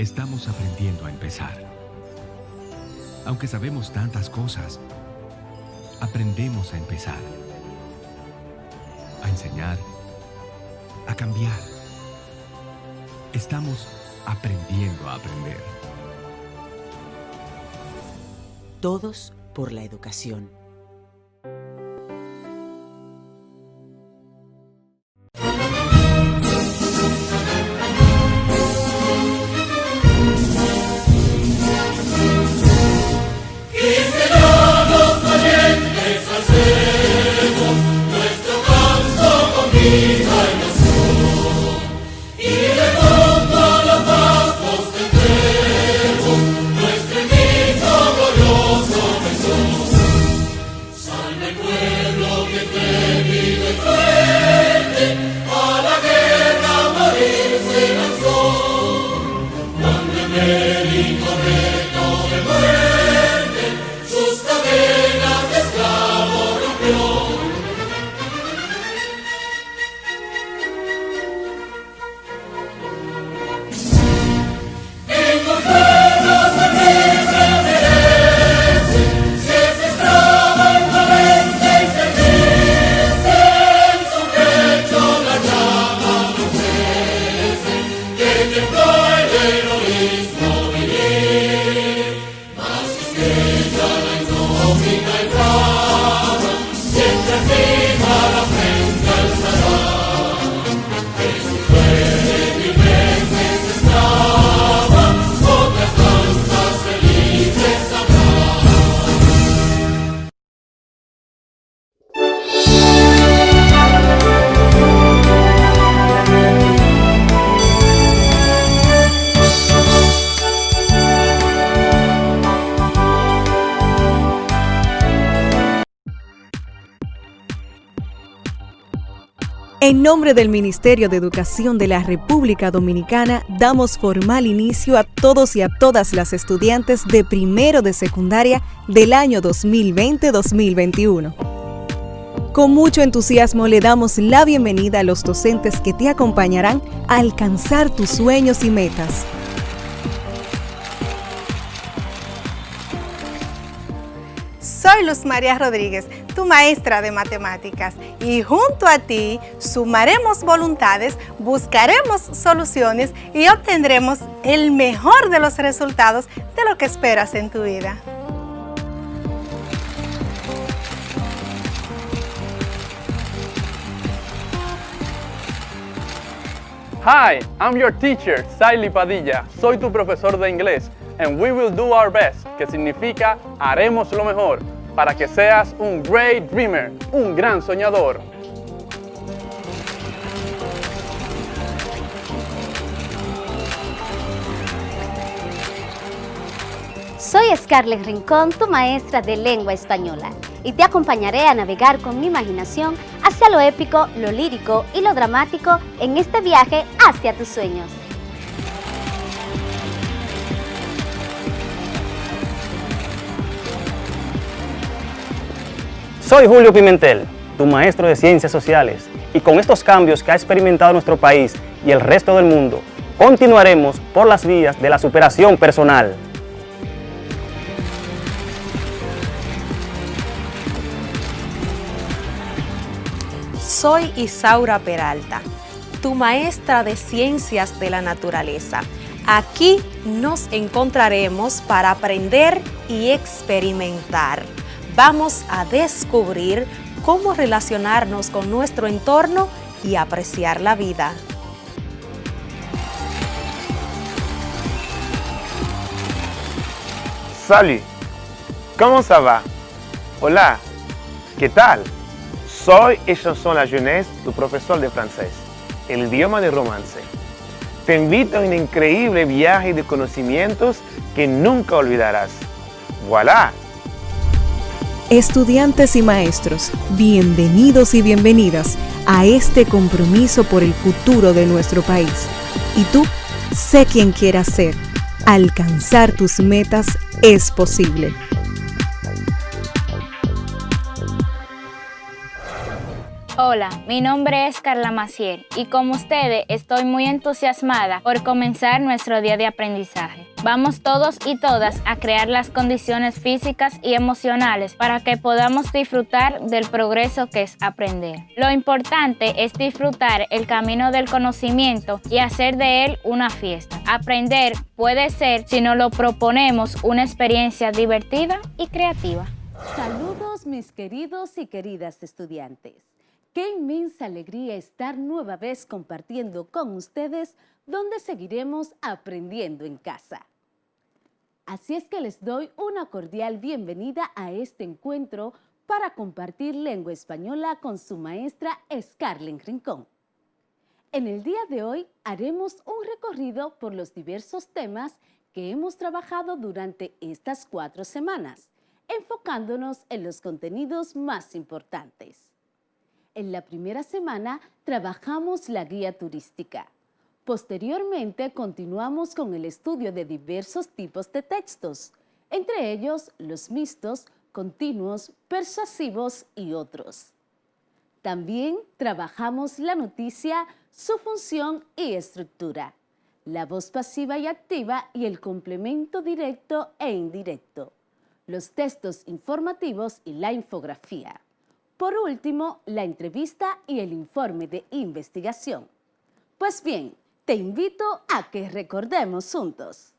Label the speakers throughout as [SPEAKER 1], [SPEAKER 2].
[SPEAKER 1] Estamos aprendiendo a empezar. Aunque sabemos tantas cosas, aprendemos a empezar. A enseñar, a cambiar. Estamos aprendiendo a aprender.
[SPEAKER 2] Todos por la educación.
[SPEAKER 3] En nombre del Ministerio de Educación de la República Dominicana, damos formal inicio a todos y a todas las estudiantes de primero de secundaria del año 2020-2021. Con mucho entusiasmo le damos la bienvenida a los docentes que te acompañarán a alcanzar tus sueños y metas.
[SPEAKER 4] Soy Luz María Rodríguez, tu maestra de matemáticas, y junto a ti sumaremos voluntades, buscaremos soluciones y obtendremos el mejor de los resultados de lo que esperas en tu vida.
[SPEAKER 5] Hi, I'm your teacher, Saily Padilla. Soy tu profesor de inglés. And we will do our best, que significa haremos lo mejor, para que seas un great dreamer, un gran soñador.
[SPEAKER 6] Soy Scarlett Rincón, tu maestra de lengua española, y te acompañaré a navegar con mi imaginación hacia lo épico, lo lírico y lo dramático en este viaje hacia tus sueños.
[SPEAKER 7] Soy Julio Pimentel, tu maestro de Ciencias Sociales, y con estos cambios que ha experimentado nuestro país y el resto del mundo, continuaremos por las vías de la superación personal.
[SPEAKER 8] Soy Isaura Peralta, tu maestra de Ciencias de la Naturaleza. Aquí nos encontraremos para aprender y experimentar. Vamos a descubrir cómo relacionarnos con nuestro entorno y apreciar la vida.
[SPEAKER 9] Salut, ¿cómo ça va? Hola, ¿qué tal? Soy Echanson La Jeunesse, tu profesor de francés, el idioma de romance. Te invito a un increíble viaje de conocimientos que nunca olvidarás. ¡Voilà!
[SPEAKER 3] Estudiantes y maestros, bienvenidos y bienvenidas a este compromiso por el futuro de nuestro país. Y tú, sé quien quieras ser. Alcanzar tus metas es posible.
[SPEAKER 10] Hola, mi nombre es Carla Maciel y como ustedes estoy muy entusiasmada por comenzar nuestro día de aprendizaje. Vamos todos y todas a crear las condiciones físicas y emocionales para que podamos disfrutar del progreso que es aprender. Lo importante es disfrutar el camino del conocimiento y hacer de él una fiesta. Aprender puede ser, si nos lo proponemos, una experiencia divertida y creativa.
[SPEAKER 11] Saludos mis queridos y queridas estudiantes. Qué inmensa alegría estar nueva vez compartiendo con ustedes donde seguiremos aprendiendo en casa. Así es que les doy una cordial bienvenida a este encuentro para compartir lengua española con su maestra Scarlett Rincón. En el día de hoy haremos un recorrido por los diversos temas que hemos trabajado durante estas 4 semanas, enfocándonos en los contenidos más importantes. En la primera semana trabajamos la guía turística. Posteriormente continuamos con el estudio de diversos tipos de textos, entre ellos los mixtos, continuos, persuasivos y otros. También trabajamos la noticia, su función y estructura, la voz pasiva y activa y el complemento directo e indirecto, los textos informativos y la infografía. Por último, la entrevista y el informe de investigación. Pues bien, te invito a que recordemos juntos.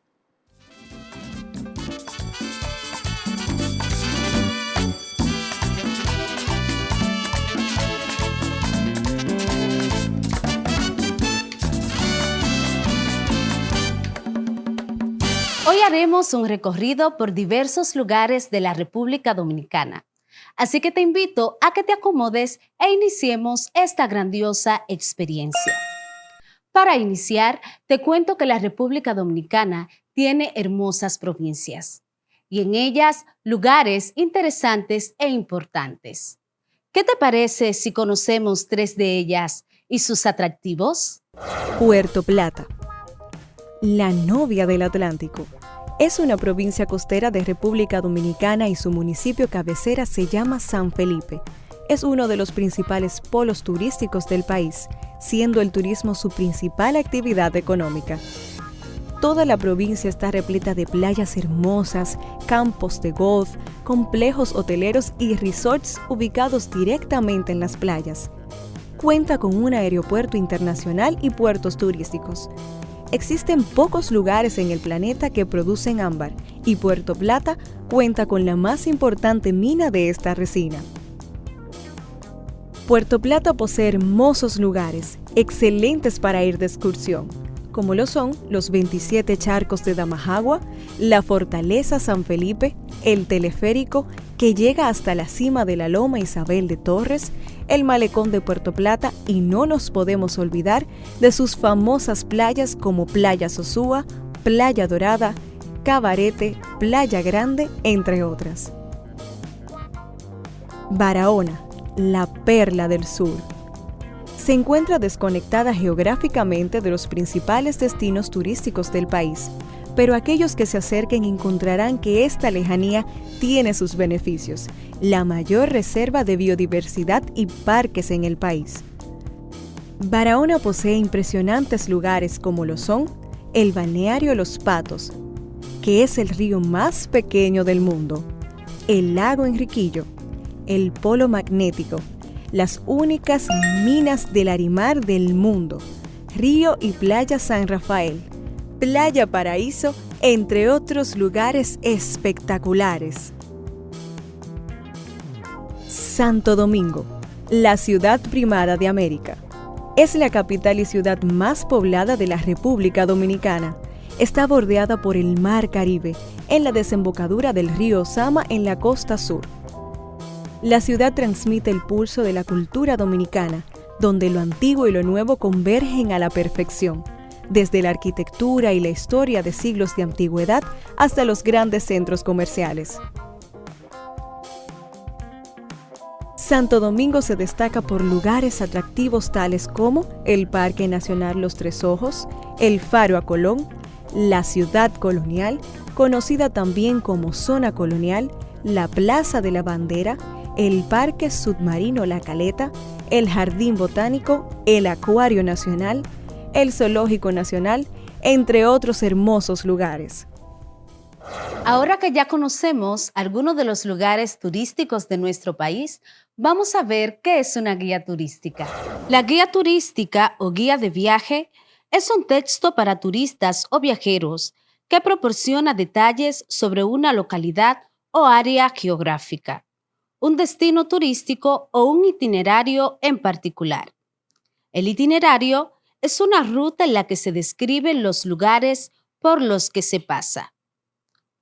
[SPEAKER 11] Hoy haremos un recorrido por diversos lugares de la República Dominicana. Así que te invito a que te acomodes e iniciemos esta grandiosa experiencia. Para iniciar, te cuento que la República Dominicana tiene hermosas provincias y en ellas lugares interesantes e importantes. ¿Qué te parece si conocemos 3 de ellas y sus atractivos?
[SPEAKER 3] Puerto Plata, la novia del Atlántico. Es una provincia costera de República Dominicana y su municipio cabecera se llama San Felipe. Es uno de los principales polos turísticos del país, siendo el turismo su principal actividad económica. Toda la provincia está repleta de playas hermosas, campos de golf, complejos hoteleros y resorts ubicados directamente en las playas. Cuenta con un aeropuerto internacional y puertos turísticos. Existen pocos lugares en el planeta que producen ámbar y Puerto Plata cuenta con la más importante mina de esta resina. Puerto Plata posee hermosos lugares, excelentes para ir de excursión, como lo son los 27 charcos de Damajagua, la Fortaleza San Felipe, el teleférico que llega hasta la cima de la Loma Isabel de Torres, el malecón de Puerto Plata y no nos podemos olvidar de sus famosas playas como Playa Sosúa, Playa Dorada, Cabarete, Playa Grande, entre otras. Barahona, la perla del sur. Se encuentra desconectada geográficamente de los principales destinos turísticos del país, pero aquellos que se acerquen encontrarán que esta lejanía tiene sus beneficios, la mayor reserva de biodiversidad y parques en el país. Barahona posee impresionantes lugares como lo son el balneario Los Patos, que es el río más pequeño del mundo, el lago Enriquillo, el polo magnético, las únicas minas del Larimar del mundo, río y playa San Rafael, Playa Paraíso, entre otros lugares espectaculares. Santo Domingo, la ciudad primada de América. Es la capital y ciudad más poblada de la República Dominicana. Está bordeada por el Mar Caribe, en la desembocadura del río Sama en la costa sur. La ciudad transmite el pulso de la cultura dominicana, donde lo antiguo y lo nuevo convergen a la perfección, desde la arquitectura y la historia de siglos de antigüedad hasta los grandes centros comerciales. Santo Domingo se destaca por lugares atractivos tales como el Parque Nacional Los Tres Ojos, el Faro a Colón, la Ciudad Colonial, conocida también como Zona Colonial, la Plaza de la Bandera, el Parque Submarino La Caleta, el Jardín Botánico, el Acuario Nacional, el Zoológico Nacional, entre otros hermosos lugares.
[SPEAKER 11] Ahora que ya conocemos algunos de los lugares turísticos de nuestro país, vamos a ver qué es una guía turística. La guía turística o guía de viaje es un texto para turistas o viajeros que proporciona detalles sobre una localidad o área geográfica, un destino turístico o un itinerario en particular. El itinerario es una ruta en la que se describen los lugares por los que se pasa.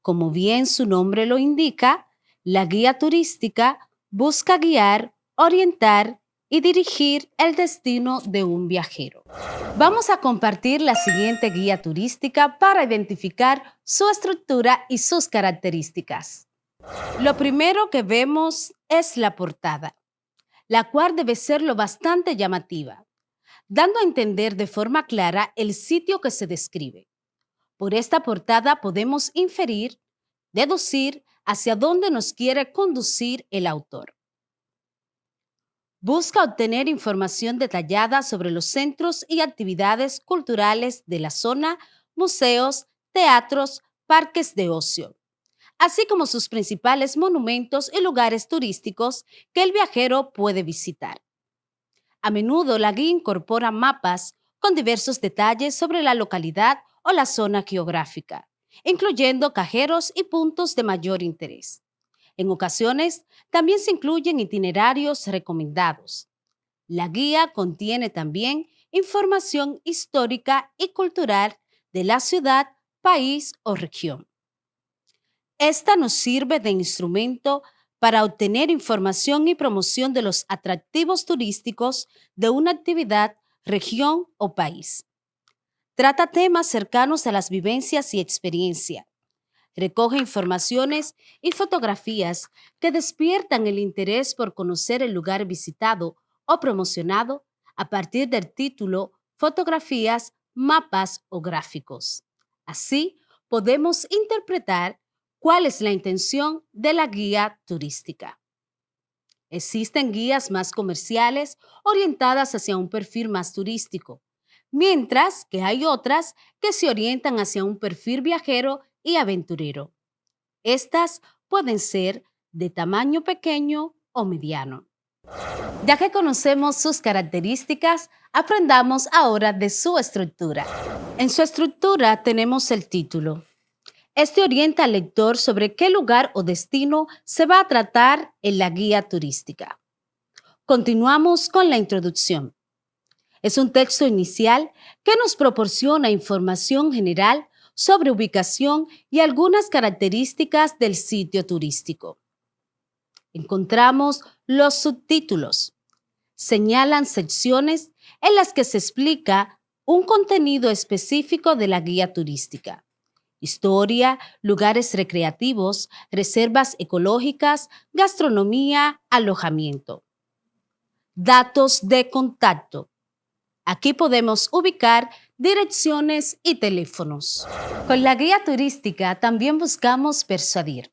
[SPEAKER 11] Como bien su nombre lo indica, la guía turística busca guiar, orientar y dirigir el destino de un viajero. Vamos a compartir la siguiente guía turística para identificar su estructura y sus características. Lo primero que vemos es la portada, la cual debe ser lo bastante llamativa, dando a entender de forma clara el sitio que se describe. Por esta portada podemos inferir, deducir hacia dónde nos quiere conducir el autor. Busca obtener información detallada sobre los centros y actividades culturales de la zona, museos, teatros, parques de ocio, así como sus principales monumentos y lugares turísticos que el viajero puede visitar. A menudo la guía incorpora mapas con diversos detalles sobre la localidad o la zona geográfica, incluyendo cajeros y puntos de mayor interés. En ocasiones, también se incluyen itinerarios recomendados. La guía contiene también información histórica y cultural de la ciudad, país o región. Esta nos sirve de instrumento para obtener información y promoción de los atractivos turísticos de una actividad, región o país. Trata temas cercanos a las vivencias y experiencia. Recoge informaciones y fotografías que despiertan el interés por conocer el lugar visitado o promocionado a partir del título, fotografías, mapas o gráficos. Así, podemos interpretar cuál es la intención de la guía turística. Existen guías más comerciales orientadas hacia un perfil más turístico, mientras que hay otras que se orientan hacia un perfil viajero y aventurero. Estas pueden ser de tamaño pequeño o mediano. Ya que conocemos sus características, aprendamos ahora de su estructura. En su estructura tenemos el título. Este orienta al lector sobre qué lugar o destino se va a tratar en la guía turística. Continuamos con la introducción. Es un texto inicial que nos proporciona información general sobre ubicación y algunas características del sitio turístico. Encontramos los subtítulos. Señalan secciones en las que se explica un contenido específico de la guía turística. Historia, lugares recreativos, reservas ecológicas, gastronomía, alojamiento. Datos de contacto. Aquí podemos ubicar direcciones y teléfonos. Con la guía turística también buscamos persuadir.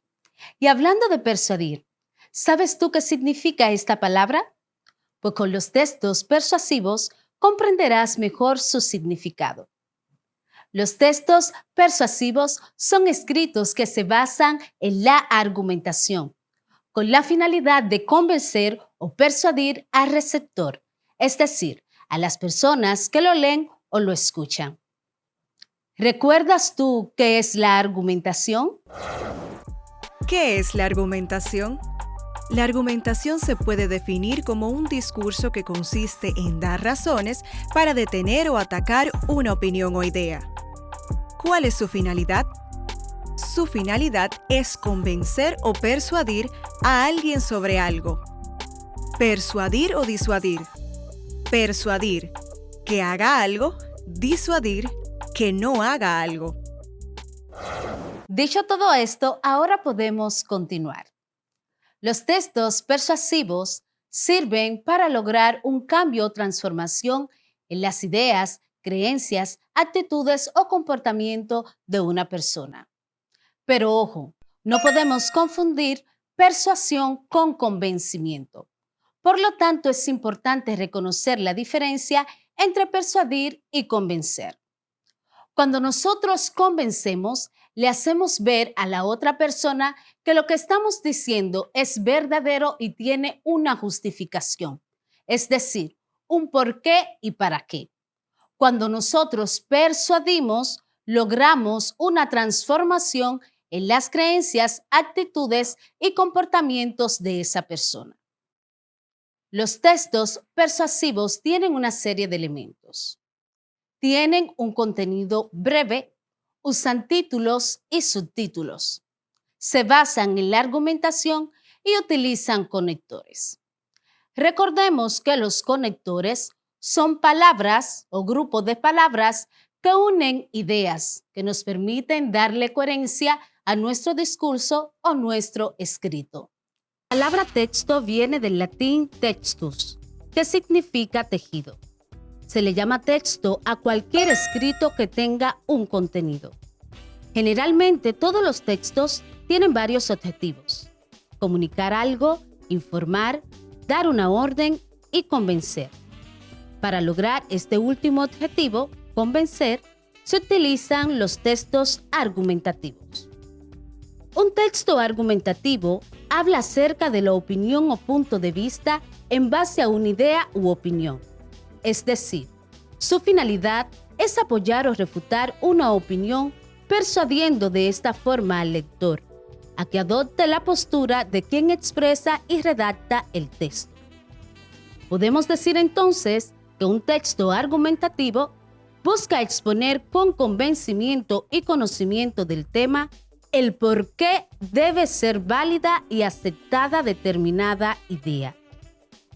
[SPEAKER 11] Y hablando de persuadir, ¿sabes tú qué significa esta palabra? Pues con los textos persuasivos comprenderás mejor su significado. Los textos persuasivos son escritos que se basan en la argumentación, con la finalidad de convencer o persuadir al receptor, es decir, a las personas que lo leen o lo escuchan. ¿Recuerdas tú qué es la argumentación?
[SPEAKER 3] ¿Qué es la argumentación? La argumentación se puede definir como un discurso que consiste en dar razones para detener o atacar una opinión o idea. ¿Cuál es su finalidad? Su finalidad es convencer o persuadir a alguien sobre algo. Persuadir o disuadir. Persuadir que haga algo, disuadir que no haga algo.
[SPEAKER 11] Dicho todo esto, ahora podemos continuar. Los textos persuasivos sirven para lograr un cambio o transformación en las ideas, creencias, actitudes o comportamiento de una persona. Pero ojo, no podemos confundir persuasión con convencimiento. Por lo tanto, es importante reconocer la diferencia entre persuadir y convencer. Cuando nosotros convencemos, le hacemos ver a la otra persona que lo que estamos diciendo es verdadero y tiene una justificación, es decir, un por qué y para qué. Cuando nosotros persuadimos, logramos una transformación en las creencias, actitudes y comportamientos de esa persona. Los textos persuasivos tienen una serie de elementos. Tienen un contenido breve, usan títulos y subtítulos. Se basan en la argumentación y utilizan conectores. Recordemos que los conectores son palabras o grupos de palabras que unen ideas que nos permiten darle coherencia a nuestro discurso o nuestro escrito. La palabra texto viene del latín textus, que significa tejido. Se le llama texto a cualquier escrito que tenga un contenido. Generalmente todos los textos tienen varios objetivos: comunicar algo, informar, dar una orden y convencer. Para lograr este último objetivo, convencer, se utilizan los textos argumentativos. Un texto argumentativo habla acerca de la opinión o punto de vista en base a una idea u opinión. Es decir, su finalidad es apoyar o refutar una opinión, persuadiendo de esta forma al lector a que adopte la postura de quien expresa y redacta el texto. Podemos decir entonces que un texto argumentativo busca exponer con convencimiento y conocimiento del tema el por qué debe ser válida y aceptada determinada idea.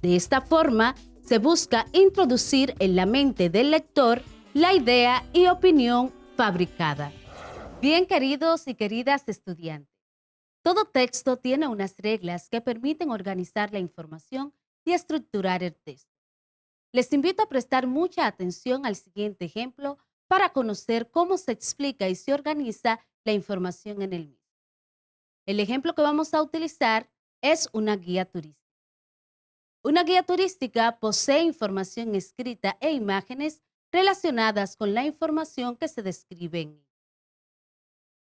[SPEAKER 11] De esta forma, se busca introducir en la mente del lector la idea y opinión fabricada. Bien, queridos y queridas estudiantes, todo texto tiene unas reglas que permiten organizar la información y estructurar el texto. Les invito a prestar mucha atención al siguiente ejemplo para conocer cómo se explica y se organiza la información en el mismo. El ejemplo que vamos a utilizar es una guía turística. Una guía turística posee información escrita e imágenes relacionadas con la información que se describe en ella.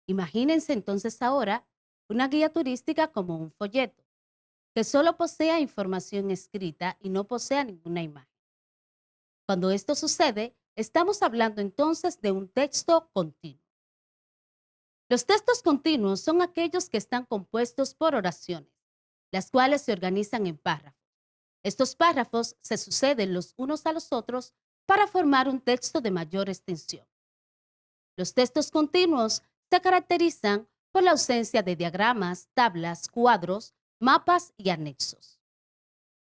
[SPEAKER 11] Imagínense entonces ahora una guía turística como un folleto, que solo posea información escrita y no posea ninguna imagen. Cuando esto sucede, estamos hablando entonces de un texto continuo. Los textos continuos son aquellos que están compuestos por oraciones, las cuales se organizan en párrafos. Estos párrafos se suceden los unos a los otros para formar un texto de mayor extensión. Los textos continuos se caracterizan por la ausencia de diagramas, tablas, cuadros, mapas y anexos.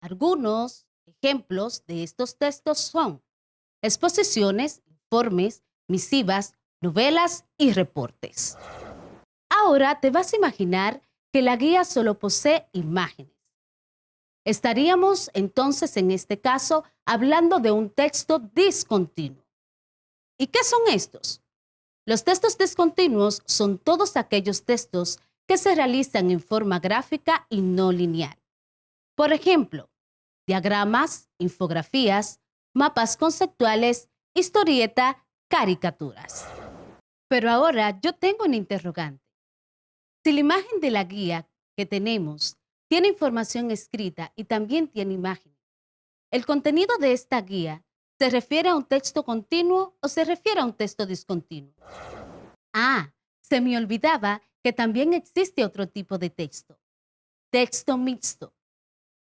[SPEAKER 11] Algunos ejemplos de estos textos son exposiciones, informes, misivas, novelas y reportes. Ahora te vas a imaginar que la guía solo posee imágenes. Estaríamos entonces en este caso hablando de un texto discontinuo. ¿Y qué son estos? Los textos discontinuos son todos aquellos textos que se realizan en forma gráfica y no lineal. Por ejemplo, diagramas, infografías, mapas conceptuales, historieta, caricaturas. Pero ahora yo tengo un interrogante. Si la imagen de la guía que tenemos tiene información escrita y también tiene imágenes, ¿el contenido de esta guía se refiere a un texto continuo o se refiere a un texto discontinuo? Ah, se me olvidaba que también existe otro tipo de texto. Texto mixto.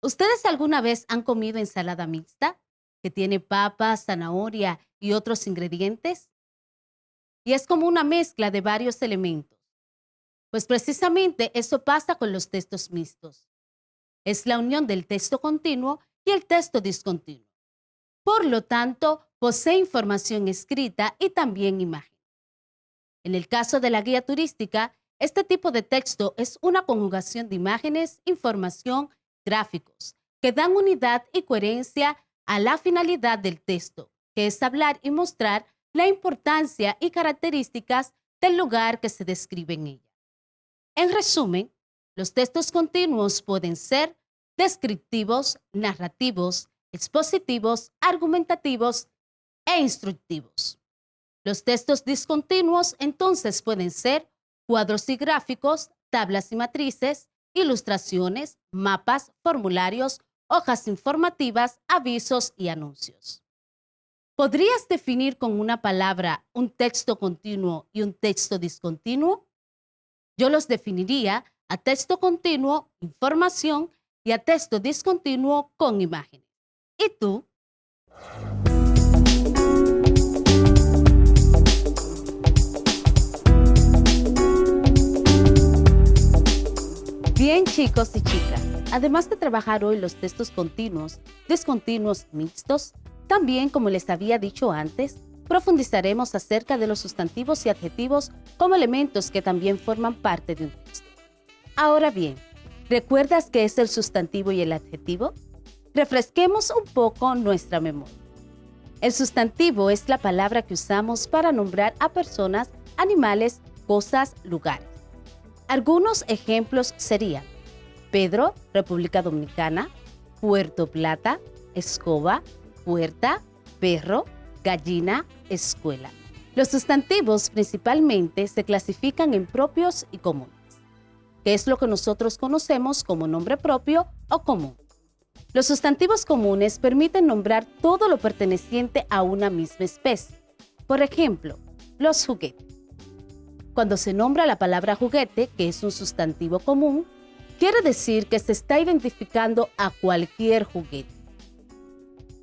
[SPEAKER 11] ¿Ustedes alguna vez han comido ensalada mixta, que tiene papa, zanahoria y otros ingredientes? Y es como una mezcla de varios elementos. Pues precisamente eso pasa con los textos mixtos. Es la unión del texto continuo y el texto discontinuo. Por lo tanto, posee información escrita y también imagen. En el caso de la guía turística, este tipo de texto es una conjugación de imágenes, información, gráficos, que dan unidad y coherencia a la finalidad del texto, que es hablar y mostrar la importancia y características del lugar que se describe en ella. En resumen, Los textos continuos pueden ser descriptivos, narrativos, expositivos, argumentativos e instructivos. Los textos discontinuos entonces pueden ser cuadros y gráficos, tablas y matrices, ilustraciones, mapas, formularios, hojas informativas, avisos y anuncios. ¿Podrías definir con una palabra un texto continuo y un texto discontinuo? Yo los definiría a texto continuo, información, y a texto discontinuo con imágenes. ¿Y tú? Bien, chicos y chicas, además de trabajar hoy los textos continuos, discontinuos, mixtos, también, como les había dicho antes, profundizaremos acerca de los sustantivos y adjetivos como elementos que también forman parte de un texto. Ahora bien, ¿recuerdas qué es el sustantivo y el adjetivo? Refresquemos un poco nuestra memoria. El sustantivo es la palabra que usamos para nombrar a personas, animales, cosas, lugares. Algunos ejemplos serían Pedro, República Dominicana; Puerto Plata, escoba; puerta, perro; gallina, escuela. Los sustantivos principalmente se clasifican en propios y comunes, que es lo que nosotros conocemos como nombre propio o común. Los sustantivos comunes permiten nombrar todo lo perteneciente a una misma especie. Por ejemplo, los juguetes. Cuando se nombra la palabra juguete, que es un sustantivo común, quiere decir que se está identificando a cualquier juguete.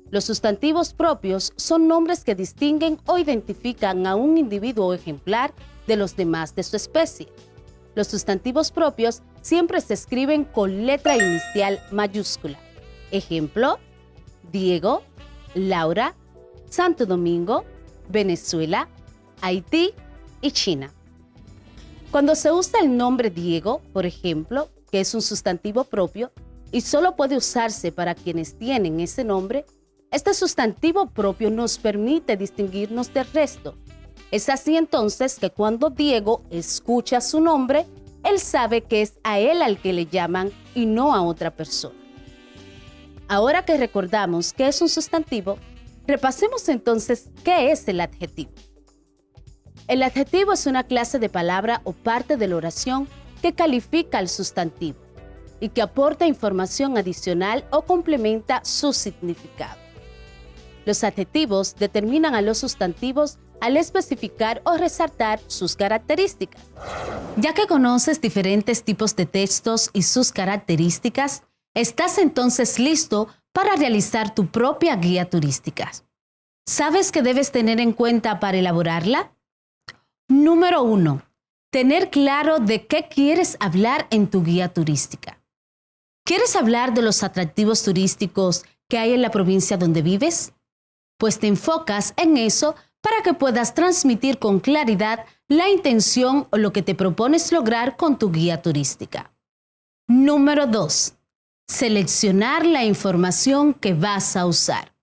[SPEAKER 11] Los sustantivos propios son nombres que distinguen o identifican a un individuo ejemplar de los demás de su especie. Los sustantivos propios siempre se escriben con letra inicial mayúscula. Ejemplo: Diego, Laura, Santo Domingo, Venezuela, Haití y China. Cuando se usa el nombre Diego, por ejemplo, que es un sustantivo propio y solo puede usarse para quienes tienen ese nombre, este sustantivo propio nos permite distinguirnos del resto. Es así entonces que cuando Diego escucha su nombre, él sabe que es a él al que le llaman y no a otra persona. Ahora que recordamos qué es un sustantivo, repasemos entonces qué es el adjetivo. El adjetivo es una clase de palabra o parte de la oración que califica al sustantivo y que aporta información adicional o complementa su significado. Los adjetivos determinan a los sustantivos al especificar o resaltar sus características. Ya que conoces diferentes tipos de textos y sus características, estás entonces listo para realizar tu propia guía turística. ¿Sabes qué debes tener en cuenta para elaborarla? Número 1. Tener claro de qué quieres hablar en tu guía turística. ¿Quieres hablar de los atractivos turísticos que hay en la provincia donde vives? Pues te enfocas en eso para que puedas transmitir con claridad la intención o lo que te propones lograr con tu guía turística. Número 2. Seleccionar la información que vas a usar.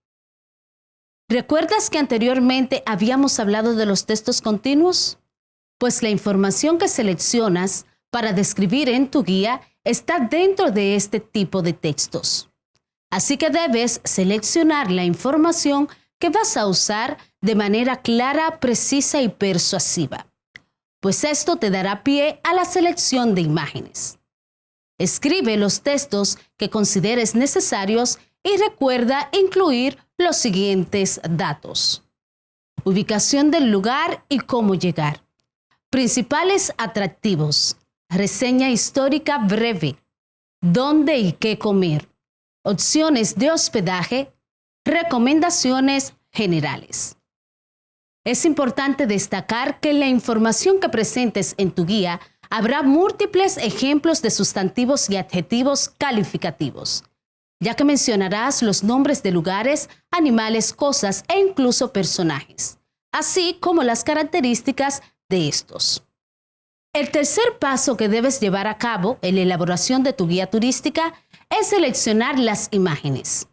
[SPEAKER 11] ¿Recuerdas que anteriormente habíamos hablado de los textos continuos? Pues la información que seleccionas para describir en tu guía está dentro de este tipo de textos. Así que debes seleccionar la información que vas a usar de manera clara, precisa y persuasiva, pues esto te dará pie a la selección de imágenes. Escribe los textos que consideres necesarios y recuerda incluir los siguientes datos: ubicación del lugar y cómo llegar, principales atractivos, reseña histórica breve, dónde y qué comer, opciones de hospedaje, recomendaciones generales. Es importante destacar que en la información que presentes en tu guía habrá múltiples ejemplos de sustantivos y adjetivos calificativos, ya que mencionarás los nombres de lugares, animales, cosas e incluso personajes, así como las características de estos. El tercer paso que debes llevar a cabo en la elaboración de tu guía turística es seleccionar las imágenes.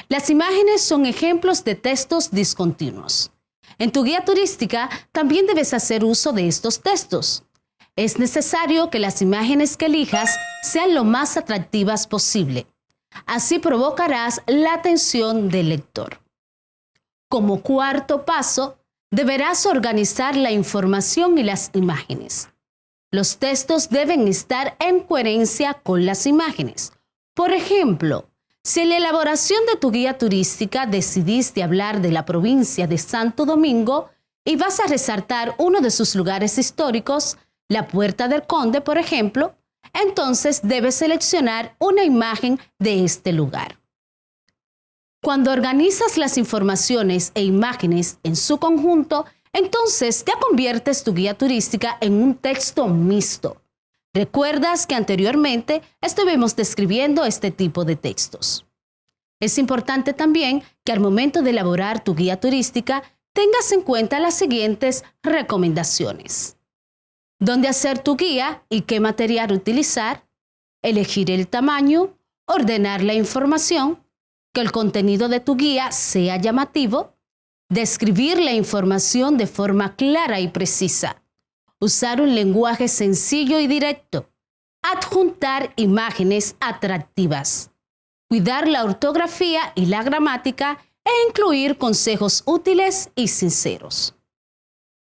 [SPEAKER 11] Las imágenes son ejemplos de textos discontinuos. En tu guía turística también debes hacer uso de estos textos. Es necesario que las imágenes que elijas sean lo más atractivas posible. Así provocarás la atención del lector. Como cuarto paso, deberás organizar la información y las imágenes. Los textos deben estar en coherencia con las imágenes. Por ejemplo, si en la elaboración de tu guía turística decidiste hablar de la provincia de Santo Domingo y vas a resaltar uno de sus lugares históricos, la Puerta del Conde, por ejemplo, entonces debes seleccionar una imagen de este lugar. Cuando organizas las informaciones e imágenes en su conjunto, entonces ya conviertes tu guía turística en un texto mixto. ¿Recuerdas que anteriormente estuvimos describiendo este tipo de textos? Es importante también que al momento de elaborar tu guía turística tengas en cuenta las siguientes recomendaciones. ¿Dónde hacer tu guía y qué material utilizar? Elegir el tamaño, ordenar la información, que el contenido de tu guía sea llamativo, describir la información de forma clara y precisa, usar un lenguaje sencillo y directo, adjuntar imágenes atractivas, cuidar la ortografía y la gramática e incluir consejos útiles y sinceros.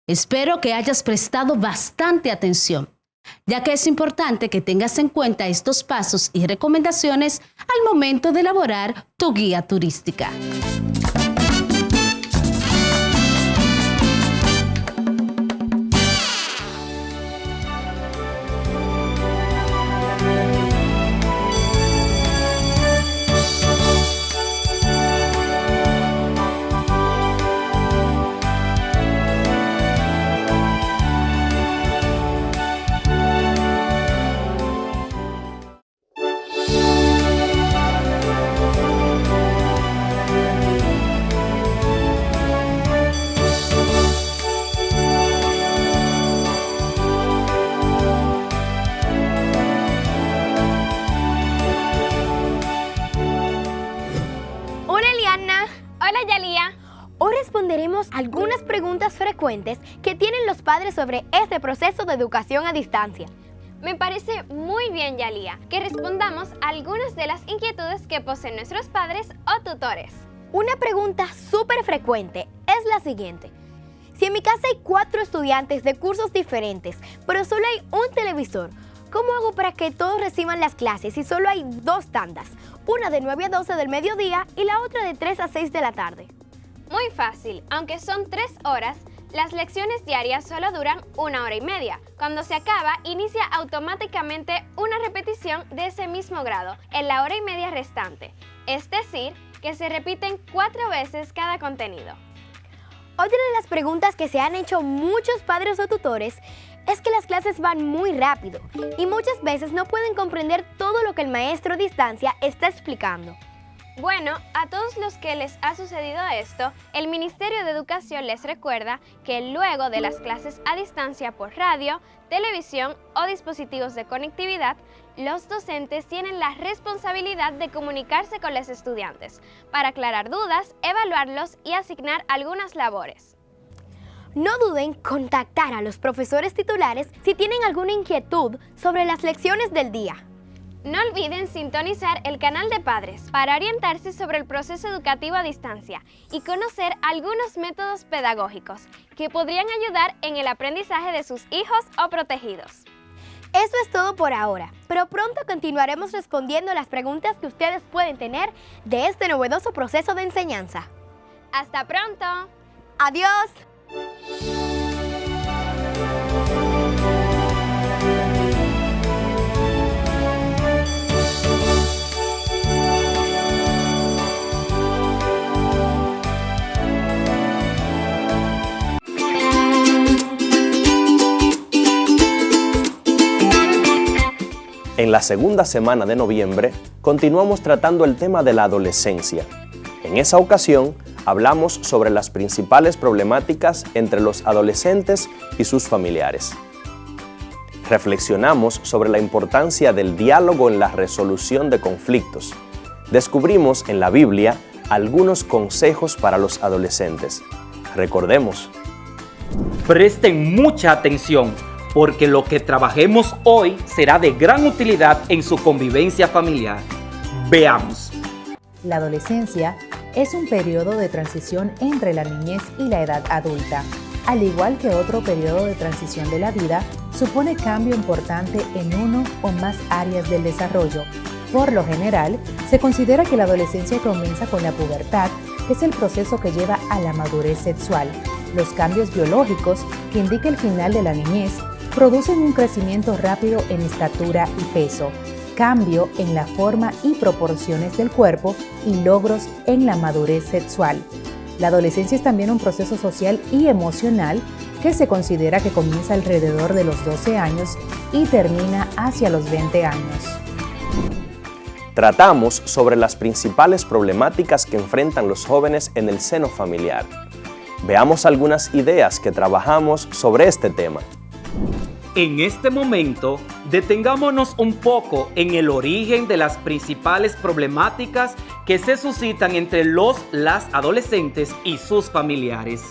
[SPEAKER 11] Espero que hayas prestado bastante atención, ya que es importante que tengas en cuenta estos pasos y recomendaciones al momento de elaborar tu guía turística.
[SPEAKER 12] Hola Yalía. Hoy responderemos algunas preguntas frecuentes que tienen los padres sobre este proceso de educación a distancia.
[SPEAKER 13] Me parece muy bien, Yalía, que respondamos a algunas de las inquietudes que poseen nuestros padres o tutores.
[SPEAKER 12] Una pregunta súper frecuente es la siguiente. Si en mi casa hay 4 estudiantes de cursos diferentes, pero solo hay un televisor, ¿cómo hago para que todos reciban las clases si solo hay 2 tandas? Una de 9 a 12 del mediodía y la otra de 3 a 6 de la tarde.
[SPEAKER 13] Muy fácil, aunque son 3 horas, las lecciones diarias solo duran 1 hora y media. Cuando se acaba, inicia automáticamente una repetición de ese mismo grado en la hora y media restante. Es decir, que se repiten 4 veces cada contenido.
[SPEAKER 12] Otra de las preguntas que se han hecho muchos padres o tutores es que las clases van muy rápido y muchas veces no pueden comprender todo lo que el maestro a distancia está explicando.
[SPEAKER 13] Bueno, a todos los que les ha sucedido esto, el Ministerio de Educación les recuerda que luego de las clases a distancia por radio, televisión o dispositivos de conectividad, los docentes tienen la responsabilidad de comunicarse con los estudiantes para aclarar dudas, evaluarlos y asignar algunas labores.
[SPEAKER 12] No duden en contactar a los profesores titulares si tienen alguna inquietud sobre las lecciones del día.
[SPEAKER 13] No olviden sintonizar el canal de Padres para orientarse sobre el proceso educativo a distancia y conocer algunos métodos pedagógicos que podrían ayudar en el aprendizaje de sus hijos o protegidos.
[SPEAKER 12] Eso es todo por ahora, pero pronto continuaremos respondiendo las preguntas que ustedes pueden tener de este novedoso proceso de enseñanza.
[SPEAKER 13] ¡Hasta pronto!
[SPEAKER 12] ¡Adiós!
[SPEAKER 14] En la segunda semana de noviembre, continuamos tratando el tema de la adolescencia. En esa ocasión, hablamos sobre las principales problemáticas entre los adolescentes y sus familiares. Reflexionamos sobre la importancia del diálogo en la resolución de conflictos. Descubrimos en la Biblia algunos consejos para los adolescentes. Recordemos.
[SPEAKER 15] Presten mucha atención, porque lo que trabajemos hoy será de gran utilidad en su convivencia familiar. Veamos.
[SPEAKER 16] La adolescencia es un periodo de transición entre la niñez y la edad adulta. Al igual que otro periodo de transición de la vida, supone cambio importante en uno o más áreas del desarrollo. Por lo general, se considera que la adolescencia comienza con la pubertad, que es el proceso que lleva a la madurez sexual. Los cambios biológicos, que indica el final de la niñez, producen un crecimiento rápido en estatura y peso, cambio en la forma y proporciones del cuerpo y logros en la madurez sexual. La adolescencia es también un proceso social y emocional que se considera que comienza alrededor de los 12 años y termina hacia los 20 años.
[SPEAKER 14] Tratamos sobre las principales problemáticas que enfrentan los jóvenes en el seno familiar. Veamos algunas ideas que trabajamos sobre este tema.
[SPEAKER 15] En este momento, detengámonos un poco en el origen de las principales problemáticas que se suscitan entre las adolescentes y sus familiares.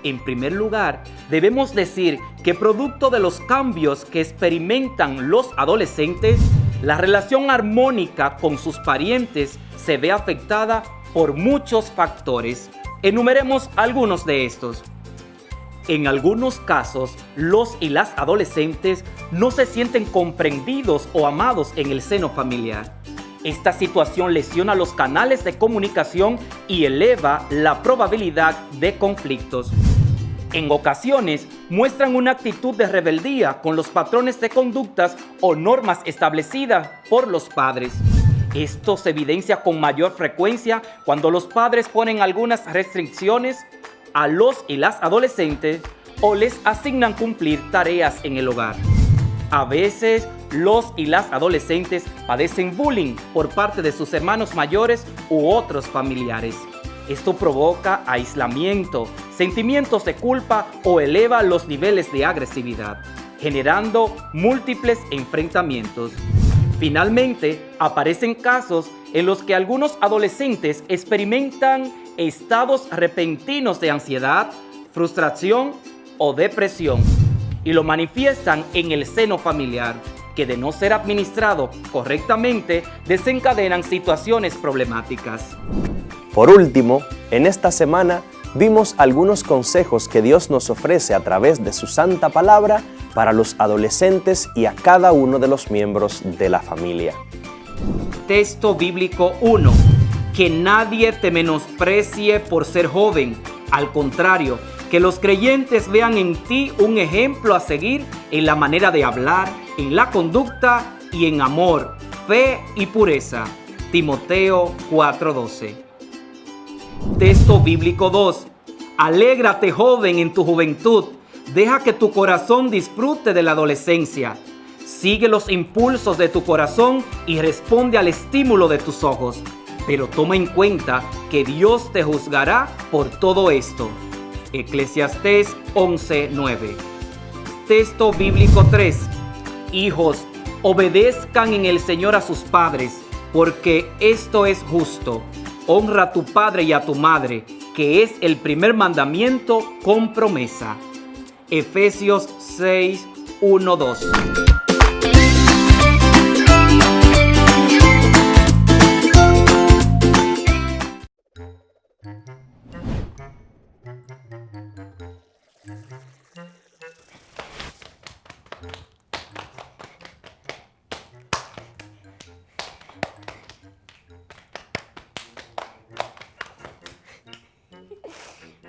[SPEAKER 15] En primer lugar, debemos decir que producto de los cambios que experimentan los adolescentes, la relación armónica con sus parientes se ve afectada por muchos factores. Enumeremos algunos de estos. En algunos casos, los y las adolescentes no se sienten comprendidos o amados en el seno familiar. Esta situación lesiona los canales de comunicación y eleva la probabilidad de conflictos. En ocasiones, muestran una actitud de rebeldía con los patrones de conductas o normas establecidas por los padres. Esto se evidencia con mayor frecuencia cuando los padres ponen algunas restricciones a los y las adolescentes o les asignan cumplir tareas en el hogar. A veces, los y las adolescentes padecen bullying por parte de sus hermanos mayores u otros familiares. Esto provoca aislamiento, sentimientos de culpa o eleva los niveles de agresividad, generando múltiples enfrentamientos. Finalmente, aparecen casos en los que algunos adolescentes experimentan estados repentinos de ansiedad, frustración o depresión y lo manifiestan en el seno familiar, que de no ser administrado correctamente desencadenan situaciones problemáticas.
[SPEAKER 14] Por último, en esta semana vimos algunos consejos que Dios nos ofrece a través de su santa palabra para los adolescentes y a cada uno de los miembros de la familia.
[SPEAKER 15] Texto bíblico 1. Que nadie te menosprecie por ser joven. Al contrario, que los creyentes vean en ti un ejemplo a seguir en la manera de hablar, en la conducta y en amor, fe y pureza. Timoteo 4:12. Texto bíblico 2. Alégrate, joven, en tu juventud. Deja que tu corazón disfrute de la adolescencia. Sigue los impulsos de tu corazón y responde al estímulo de tus ojos. Pero toma en cuenta que Dios te juzgará por todo esto. Eclesiastés 11:9. Texto bíblico 3. Hijos, obedezcan en el Señor a sus padres, porque esto es justo. Honra a tu padre y a tu madre, que es el primer mandamiento con promesa. Efesios 6:1-2.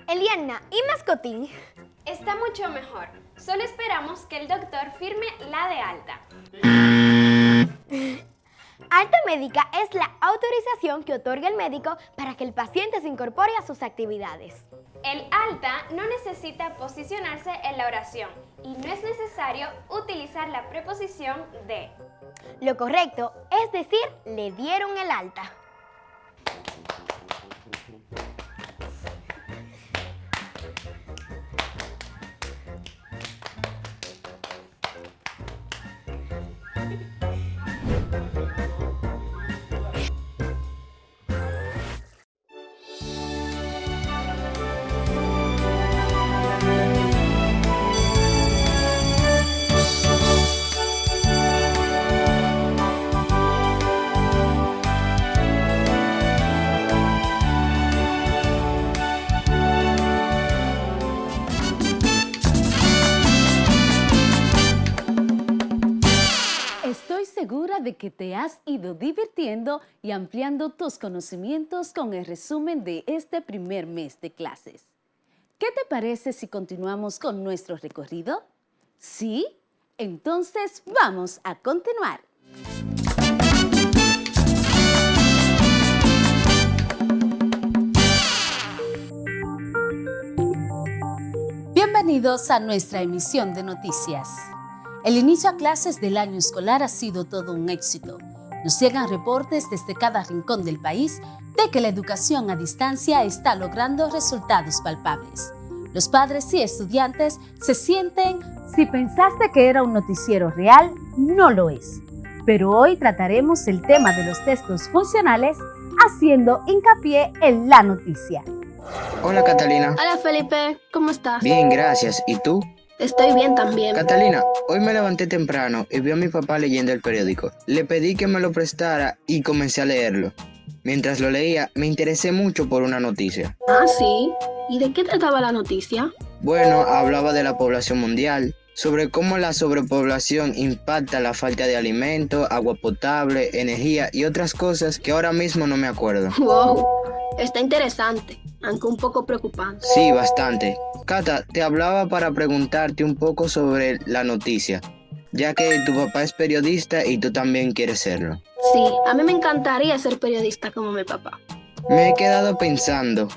[SPEAKER 12] Eliana, ¿y Mascotín?
[SPEAKER 13] Está mucho mejor. Solo esperamos que el doctor firme la de alta.
[SPEAKER 12] Alta médica es la autorización que otorga el médico para que el paciente se incorpore a sus actividades.
[SPEAKER 13] El alta no necesita posicionarse en la oración y no es necesario utilizar la preposición de.
[SPEAKER 12] Lo correcto es decir, le dieron el alta.
[SPEAKER 11] de que te has ido divirtiendo y ampliando tus conocimientos con el resumen de este primer mes de clases. ¿Qué te parece si continuamos con nuestro recorrido? ¿Sí? Entonces vamos a continuar. Bienvenidos a nuestra emisión de noticias. El inicio a clases del año escolar ha sido todo un éxito. Nos llegan reportes desde cada rincón del país de que la educación a distancia está logrando resultados palpables. Los padres y estudiantes se sienten... Si pensaste que era un noticiero real, no lo es. Pero hoy trataremos el tema de los textos funcionales haciendo hincapié en la noticia.
[SPEAKER 17] Hola Catalina.
[SPEAKER 18] Hola Felipe, ¿cómo estás?
[SPEAKER 17] Bien, gracias. ¿Y tú?
[SPEAKER 18] Estoy bien también.
[SPEAKER 17] Catalina, hoy me levanté temprano y vi a mi papá leyendo el periódico. Le pedí que me lo prestara y comencé a leerlo. Mientras lo leía, me interesé mucho por una noticia.
[SPEAKER 18] Ah, ¿sí? ¿Y de qué trataba la noticia?
[SPEAKER 17] Bueno, hablaba de la población mundial, sobre cómo la sobrepoblación impacta la falta de alimento, agua potable, energía y otras cosas que ahora mismo no me acuerdo.
[SPEAKER 18] ¡Wow! Está interesante, aunque un poco preocupante.
[SPEAKER 17] Sí, bastante. Cata, te hablaba para preguntarte un poco sobre la noticia, ya que tu papá es periodista y tú también quieres serlo.
[SPEAKER 18] Sí, a mí me encantaría ser periodista como mi papá.
[SPEAKER 17] Me he quedado pensando,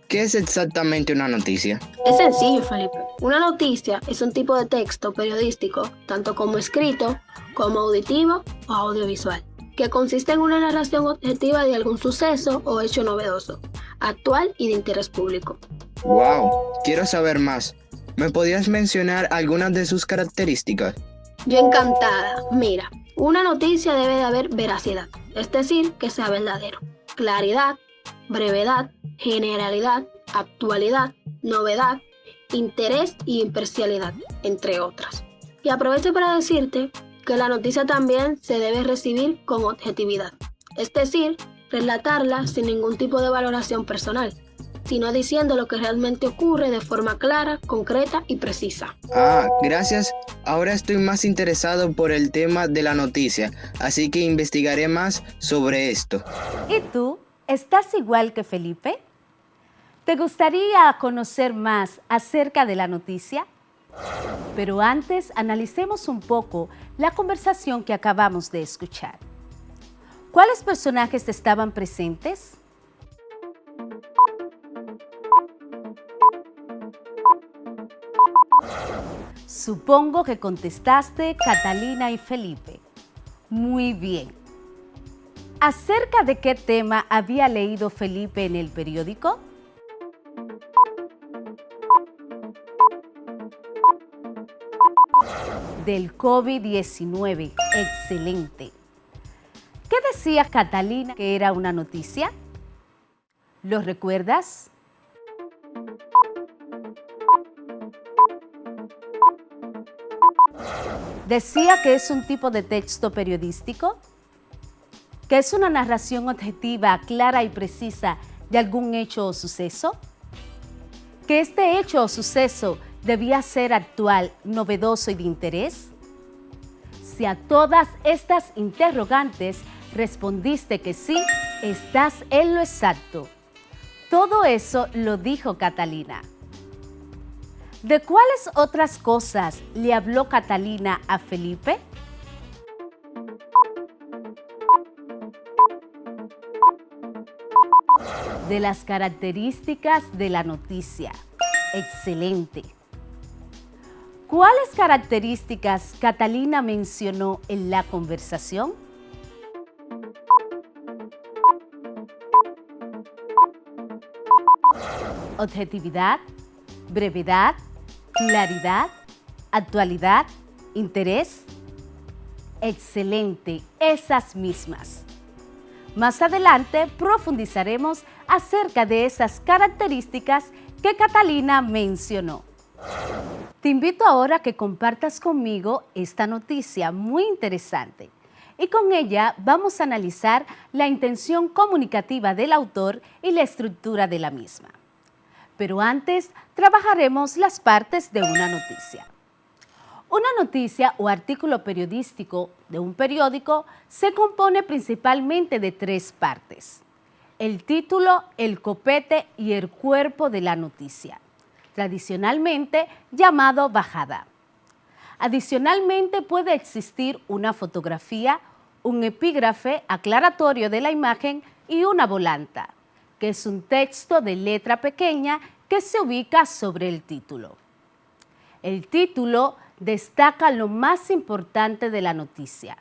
[SPEAKER 17] ¿qué es exactamente una noticia?
[SPEAKER 18] Es sencillo, Felipe. Una noticia es un tipo de texto periodístico, tanto como escrito, como auditivo o audiovisual, que consiste en una narración objetiva de algún suceso o hecho novedoso, actual y de interés público.
[SPEAKER 17] ¡Wow! Quiero saber más. ¿Me podrías mencionar algunas de sus características?
[SPEAKER 18] Yo encantada. Mira, una noticia debe de haber veracidad, es decir, que sea verdadero. Claridad, brevedad, generalidad, actualidad, novedad, interés y imparcialidad, entre otras. Y aprovecho para decirte que la noticia también se debe recibir con objetividad, es decir, relatarla sin ningún tipo de valoración personal, sino diciendo lo que realmente ocurre de forma clara, concreta y precisa.
[SPEAKER 17] Ah, gracias. Ahora estoy más interesado por el tema de la noticia, así que investigaré más sobre esto.
[SPEAKER 11] ¿Y tú? ¿Estás igual que Felipe? ¿Te gustaría conocer más acerca de la noticia? Pero antes, analicemos un poco la conversación que acabamos de escuchar. ¿Cuáles personajes estaban presentes? Supongo que contestaste Catalina y Felipe. Muy bien. ¿Acerca de qué tema había leído Felipe en el periódico? Del COVID-19. Excelente. ¿Qué decía Catalina que era una noticia? ¿Lo recuerdas? Decía que es un tipo de texto periodístico, que es una narración objetiva, clara y precisa de algún hecho o suceso, que este hecho o suceso debía ser actual, novedoso y de interés. Si a todas estas interrogantes respondiste que sí, estás en lo exacto. Todo eso lo dijo Catalina. ¿De cuáles otras cosas le habló Catalina a Felipe? De las características de la noticia. Excelente. ¿Cuáles características Catalina mencionó en la conversación? Objetividad, brevedad, claridad, actualidad, interés. Excelente, esas mismas. Más adelante profundizaremos acerca de esas características que Catalina mencionó. Te invito ahora a que compartas conmigo esta noticia muy interesante y con ella vamos a analizar la intención comunicativa del autor y la estructura de la misma. Pero antes trabajaremos las partes de una noticia. Una noticia o artículo periodístico de un periódico se compone principalmente de 3 partes: el título, el copete y el cuerpo de la noticia, tradicionalmente llamado bajada. Adicionalmente puede existir una fotografía, un epígrafe aclaratorio de la imagen y una volanta, que es un texto de letra pequeña que se ubica sobre el título. El título destaca lo más importante de la noticia.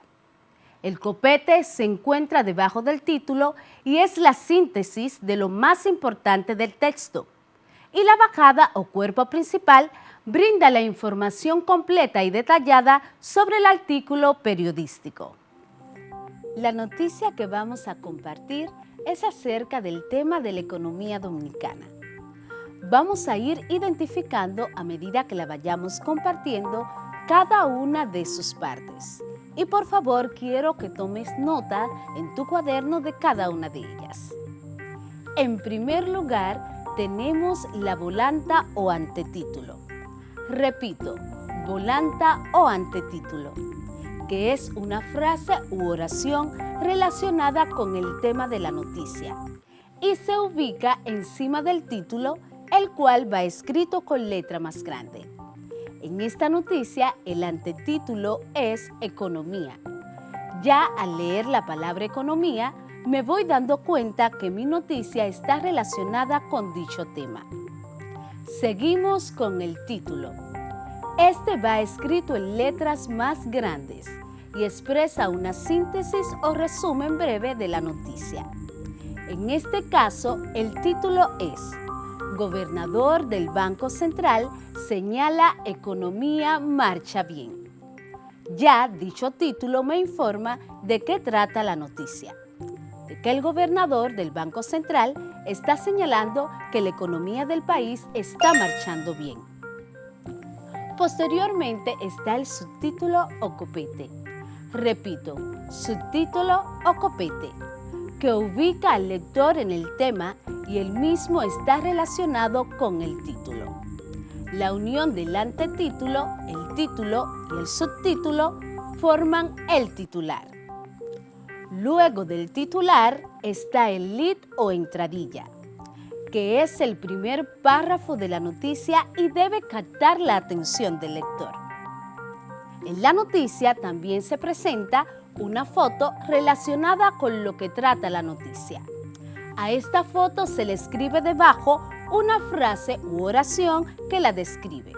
[SPEAKER 11] El copete se encuentra debajo del título y es la síntesis de lo más importante del texto. Y la bajada o cuerpo principal brinda la información completa y detallada sobre el artículo periodístico. La noticia que vamos a compartir es acerca del tema de la economía dominicana. Vamos a ir identificando a medida que la vayamos compartiendo cada una de sus partes. Y por favor, quiero que tomes nota en tu cuaderno de cada una de ellas. En primer lugar, tenemos la volanta o antetítulo. Repito, volanta o antetítulo, que es una frase u oración relacionada con el tema de la noticia y se ubica encima del título, el cual va escrito con letra más grande. En esta noticia, el antetítulo es economía. Ya al leer la palabra economía, me voy dando cuenta que mi noticia está relacionada con dicho tema. Seguimos con el título. Este va escrito en letras más grandes y expresa una síntesis o resumen breve de la noticia. En este caso, el título es Gobernador del Banco Central señala economía marcha bien. Ya dicho título me informa de qué trata la noticia, de que el gobernador del Banco Central está señalando que la economía del país está marchando bien. Posteriormente está el subtítulo o copete. Repito, subtítulo o copete, que ubica al lector en el tema y el mismo está relacionado con el título. La unión del antetítulo, el título y el subtítulo forman el titular. Luego del titular está el lead o entradilla, que es el primer párrafo de la noticia y debe captar la atención del lector. En la noticia también se presenta una foto relacionada con lo que trata la noticia. A esta foto se le escribe debajo una frase u oración que la describe.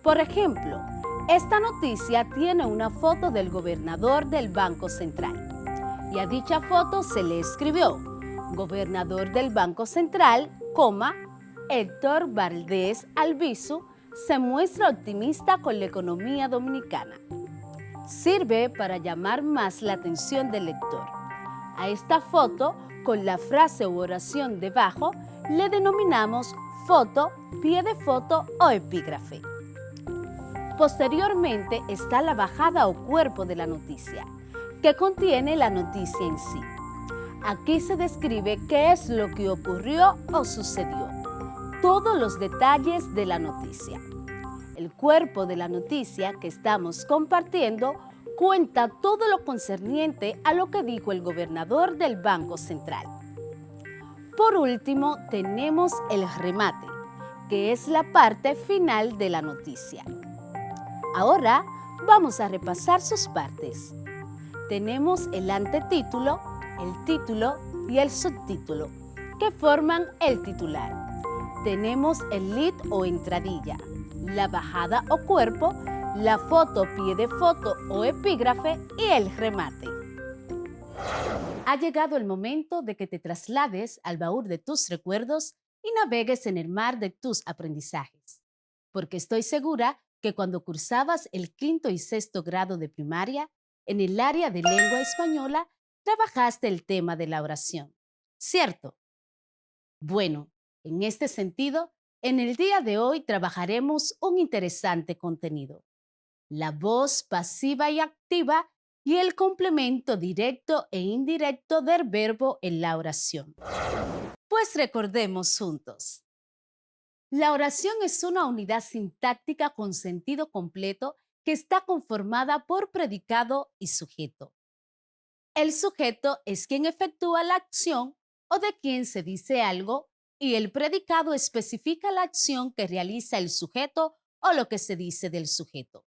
[SPEAKER 11] Por ejemplo, esta noticia tiene una foto del gobernador del Banco Central y a dicha foto se le escribió Gobernador del Banco Central, Héctor Valdés Albizu se muestra optimista con la economía dominicana. Sirve para llamar más la atención del lector. A esta foto, con la frase u oración debajo, le denominamos foto, pie de foto o epígrafe. Posteriormente está la bajada o cuerpo de la noticia, que contiene la noticia en sí. Aquí se describe qué es lo que ocurrió o sucedió, todos los detalles de la noticia. El cuerpo de la noticia que estamos compartiendo cuenta todo lo concerniente a lo que dijo el gobernador del Banco Central. Por último, tenemos el remate, que es la parte final de la noticia. Ahora vamos a repasar sus partes. Tenemos el antetítulo, el título y el subtítulo, que forman el titular. Tenemos el lead o entradilla, la bajada o cuerpo, la foto, pie de foto o epígrafe y el remate. Ha llegado el momento de que te traslades al baúl de tus recuerdos y navegues en el mar de tus aprendizajes, porque estoy segura que cuando cursabas el 5º y 6º grado de primaria, en el área de lengua española, trabajaste el tema de la oración, ¿cierto? Bueno, en este sentido, en el día de hoy trabajaremos un interesante contenido: la voz pasiva y activa y el complemento directo e indirecto del verbo en la oración. Pues recordemos juntos. La oración es una unidad sintáctica con sentido completo que está conformada por predicado y sujeto. El sujeto es quien efectúa la acción o de quien se dice algo y el predicado especifica la acción que realiza el sujeto o lo que se dice del sujeto.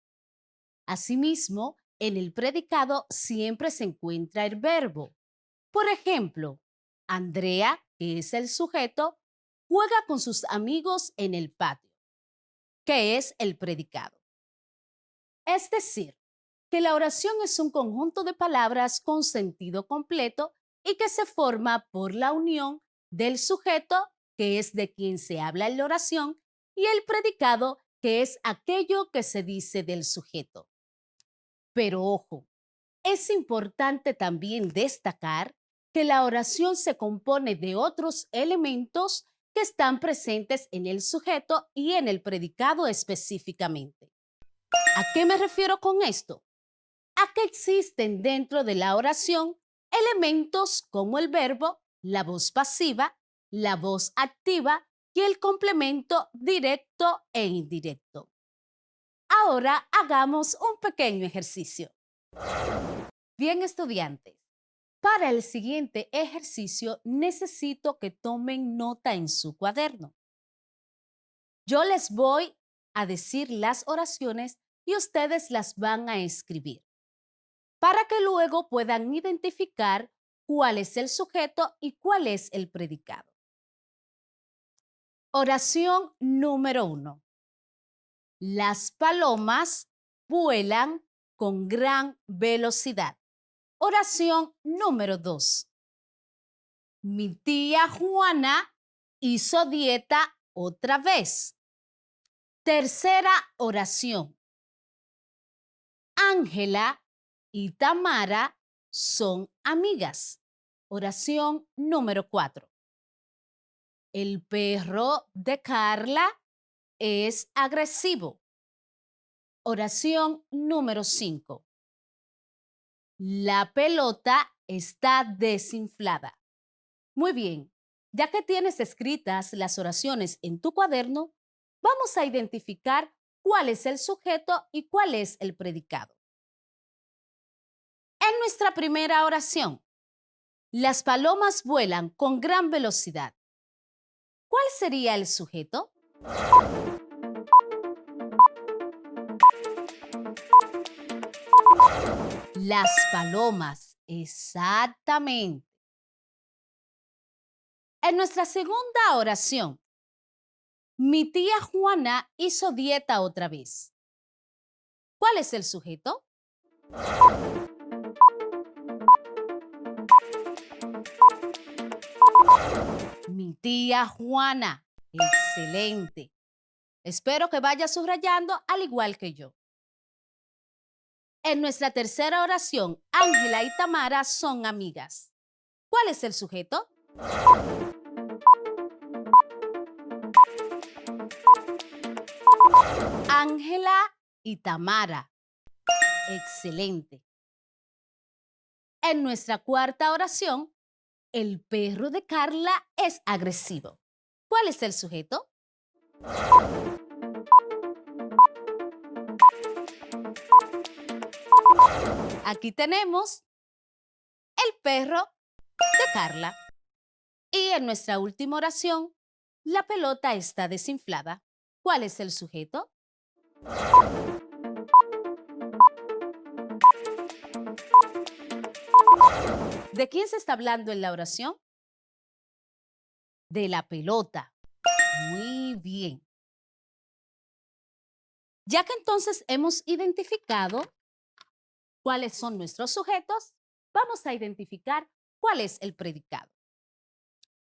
[SPEAKER 11] Asimismo, en el predicado siempre se encuentra el verbo. Por ejemplo, Andrea, que es el sujeto, juega con sus amigos en el patio, que es el predicado. Es decir, que la oración es un conjunto de palabras con sentido completo y que se forma por la unión del sujeto, que es de quien se habla en la oración, y el predicado, que es aquello que se dice del sujeto. Pero ojo, es importante también destacar que la oración se compone de otros elementos que están presentes en el sujeto y en el predicado específicamente. ¿A qué me refiero con esto? A que existen dentro de la oración elementos como el verbo, la voz pasiva, la voz activa y el complemento directo e indirecto. Ahora hagamos un pequeño ejercicio. Bien, estudiantes, para el siguiente ejercicio necesito que tomen nota en su cuaderno. Yo les voy a decir las oraciones y ustedes las van a escribir para que luego puedan identificar cuál es el sujeto y cuál es el predicado. Oración número 1. Las palomas vuelan con gran velocidad. Oración número 2. Mi tía Juana hizo dieta otra vez. Tercera oración. Ángela y Tamara son amigas. Oración número 4. El perro de Carla es agresivo. Oración número 5. La pelota está desinflada. Muy bien, ya que tienes escritas las oraciones en tu cuaderno, vamos a identificar cuál es el sujeto y cuál es el predicado. En nuestra primera oración, las palomas vuelan con gran velocidad. ¿Cuál sería el sujeto? Las palomas, exactamente. En nuestra segunda oración, mi tía Juana hizo dieta otra vez. ¿Cuál es el sujeto? Mi tía Juana, excelente. Espero que vaya subrayando al igual que yo. En nuestra tercera oración, Ángela y Tamara son amigas. ¿Cuál es el sujeto? Ángela y Tamara. Excelente. En nuestra cuarta oración, el perro de Carla es agresivo. ¿Cuál es el sujeto? Aquí tenemos el perro de Carla. Y en nuestra última oración, la pelota está desinflada. ¿Cuál es el sujeto? ¿De quién se está hablando en la oración? De la pelota. Muy bien. Ya que entonces hemos identificado cuáles son nuestros sujetos, vamos a identificar cuál es el predicado.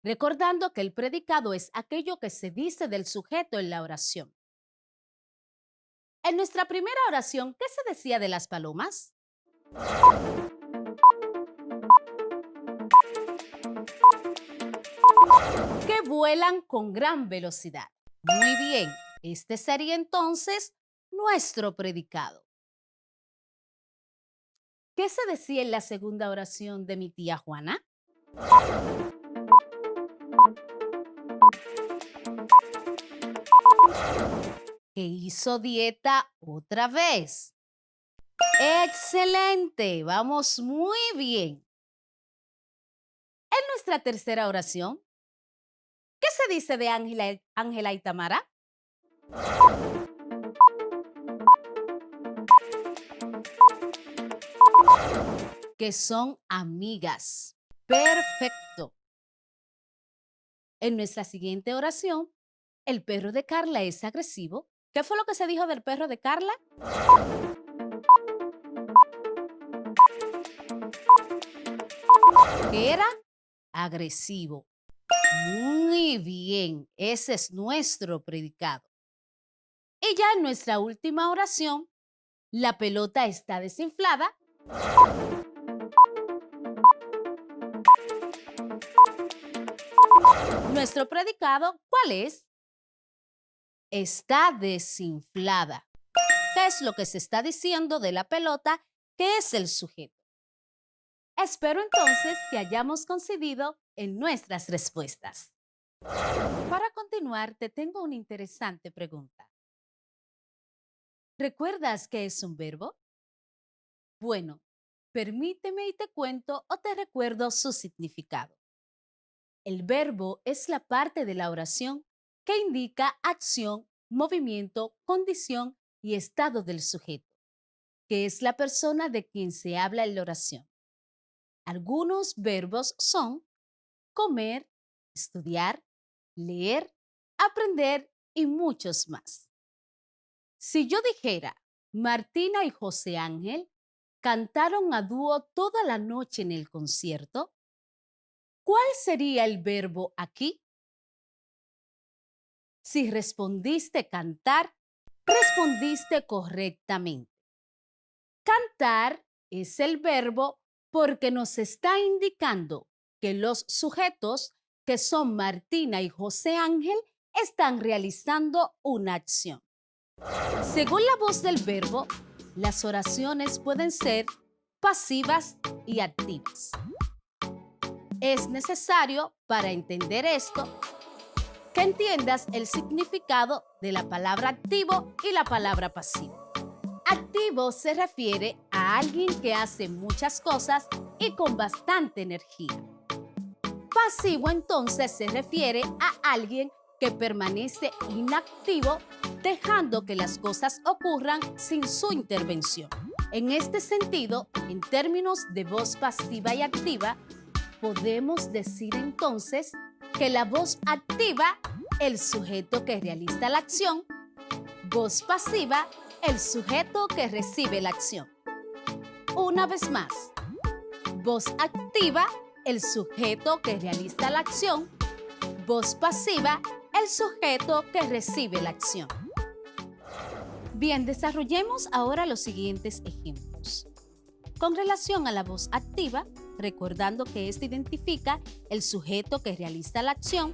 [SPEAKER 11] Recordando que el predicado es aquello que se dice del sujeto en la oración. En nuestra primera oración, ¿qué se decía de las palomas? Que vuelan con gran velocidad. Muy bien, este sería entonces nuestro predicado. ¿Qué se decía en la segunda oración de mi tía Juana? que hizo dieta otra vez. ¡Excelente! Vamos muy bien. En nuestra tercera oración, ¿qué se dice de Ángela y Tamara? Que son amigas. Perfecto. En nuestra siguiente oración, el perro de Carla es agresivo. ¿Qué fue lo que se dijo del perro de Carla? Que era agresivo. Muy bien, ese es nuestro predicado. Y ya en nuestra última oración, la pelota está desinflada. Nuestro predicado, ¿cuál es? Está desinflada. ¿Qué es lo que se está diciendo de la pelota? ¿Qué es el sujeto? Espero entonces que hayamos coincidido en nuestras respuestas. Para continuar, te tengo una interesante pregunta. ¿Recuerdas qué es un verbo? Bueno, permíteme y te cuento o te recuerdo su significado. El verbo es la parte de la oración que indica acción, movimiento, condición y estado del sujeto, que es la persona de quien se habla en la oración. Algunos verbos son comer, estudiar, leer, aprender y muchos más. Si yo dijera, Martina y José Ángel cantaron a dúo toda la noche en el concierto, ¿cuál sería el verbo aquí? Si respondiste cantar, respondiste correctamente. Cantar es el verbo porque nos está indicando que los sujetos, que son Martina y José Ángel, están realizando una acción. Según la voz del verbo, las oraciones pueden ser pasivas y activas. Es necesario, para entender esto, que entiendas el significado de la palabra activo y la palabra pasivo. Activo se refiere a alguien que hace muchas cosas y con bastante energía. Pasivo entonces se refiere a alguien que permanece inactivo, dejando que las cosas ocurran sin su intervención. En este sentido, en términos de voz pasiva y activa, podemos decir entonces que la voz activa, el sujeto que realiza la acción, voz pasiva, el sujeto que recibe la acción. Una vez más, voz activa, el sujeto que realiza la acción, voz pasiva, el sujeto que recibe la acción. Bien, desarrollemos ahora los siguientes ejemplos. Con relación a la voz activa, recordando que ésta identifica el sujeto que realiza la acción,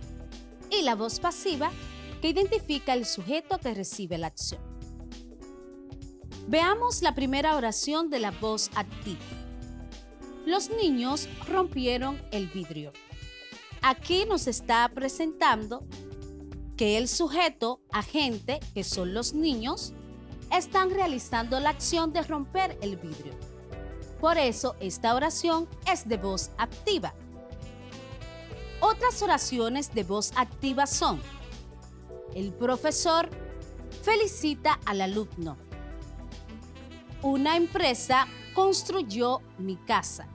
[SPEAKER 11] y la voz pasiva, que identifica el sujeto que recibe la acción. Veamos la primera oración de la voz activa. Los niños rompieron el vidrio. Aquí nos está presentando que el sujeto, agente, que son los niños, están realizando la acción de romper el vidrio. Por eso, esta oración es de voz activa. Otras oraciones de voz activa son: el profesor felicita al alumno. Una empresa construyó mi casa.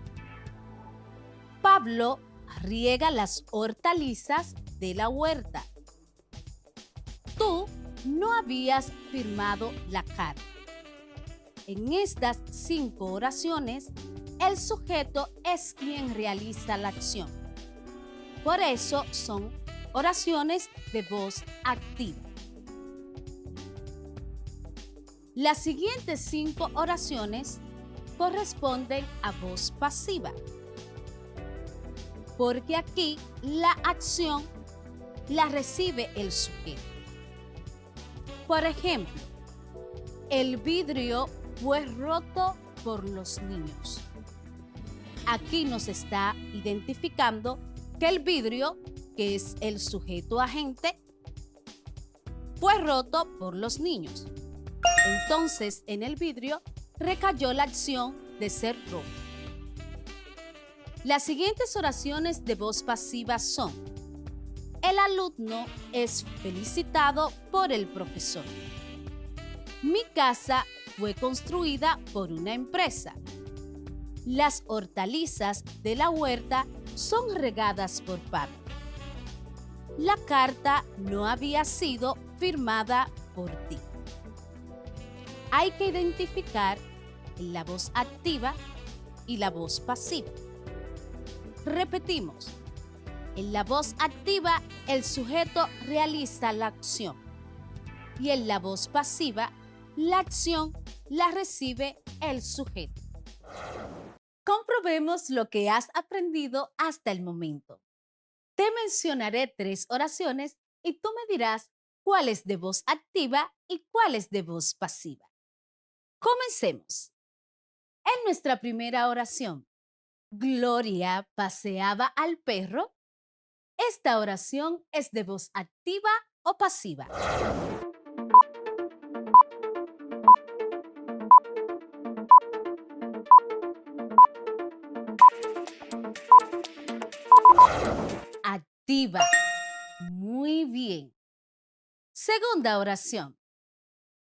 [SPEAKER 11] Pablo riega las hortalizas de la huerta. Tú no habías firmado la carta. En estas 5 oraciones, el sujeto es quien realiza la acción. Por eso son oraciones de voz activa. Las siguientes 5 oraciones corresponden a voz pasiva, porque aquí la acción la recibe el sujeto. Por ejemplo, el vidrio fue roto por los niños. Aquí nos está identificando que el vidrio, que es el sujeto agente, fue roto por los niños. Entonces, en el vidrio recayó la acción de ser roto. Las siguientes oraciones de voz pasiva son: el alumno es felicitado por el profesor. Mi casa fue construida por una empresa. Las hortalizas de la huerta son regadas por papi. La carta no había sido firmada por ti. Hay que identificar la voz activa y la voz pasiva. Repetimos. En la voz activa, el sujeto realiza la acción. Y en la voz pasiva, la acción la recibe el sujeto. Comprobemos lo que has aprendido hasta el momento. Te mencionaré 3 oraciones y tú me dirás cuál es de voz activa y cuál es de voz pasiva. Comencemos. En nuestra primera oración, Gloria paseaba al perro. ¿Esta oración es de voz activa o pasiva? Activa. Muy bien. Segunda oración.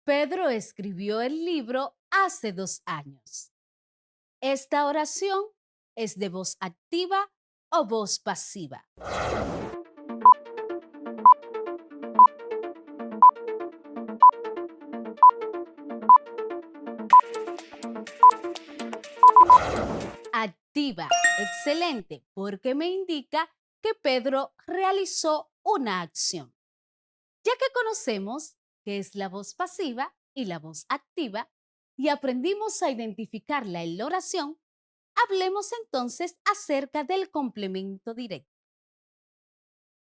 [SPEAKER 11] Pedro escribió el libro hace 2 años. ¿Esta oración es de voz activa o voz pasiva? Activa. Excelente, porque me indica que Pedro realizó una acción. Ya que conocemos qué es la voz pasiva y la voz activa y aprendimos a identificarla en la oración, hablemos entonces acerca del complemento directo.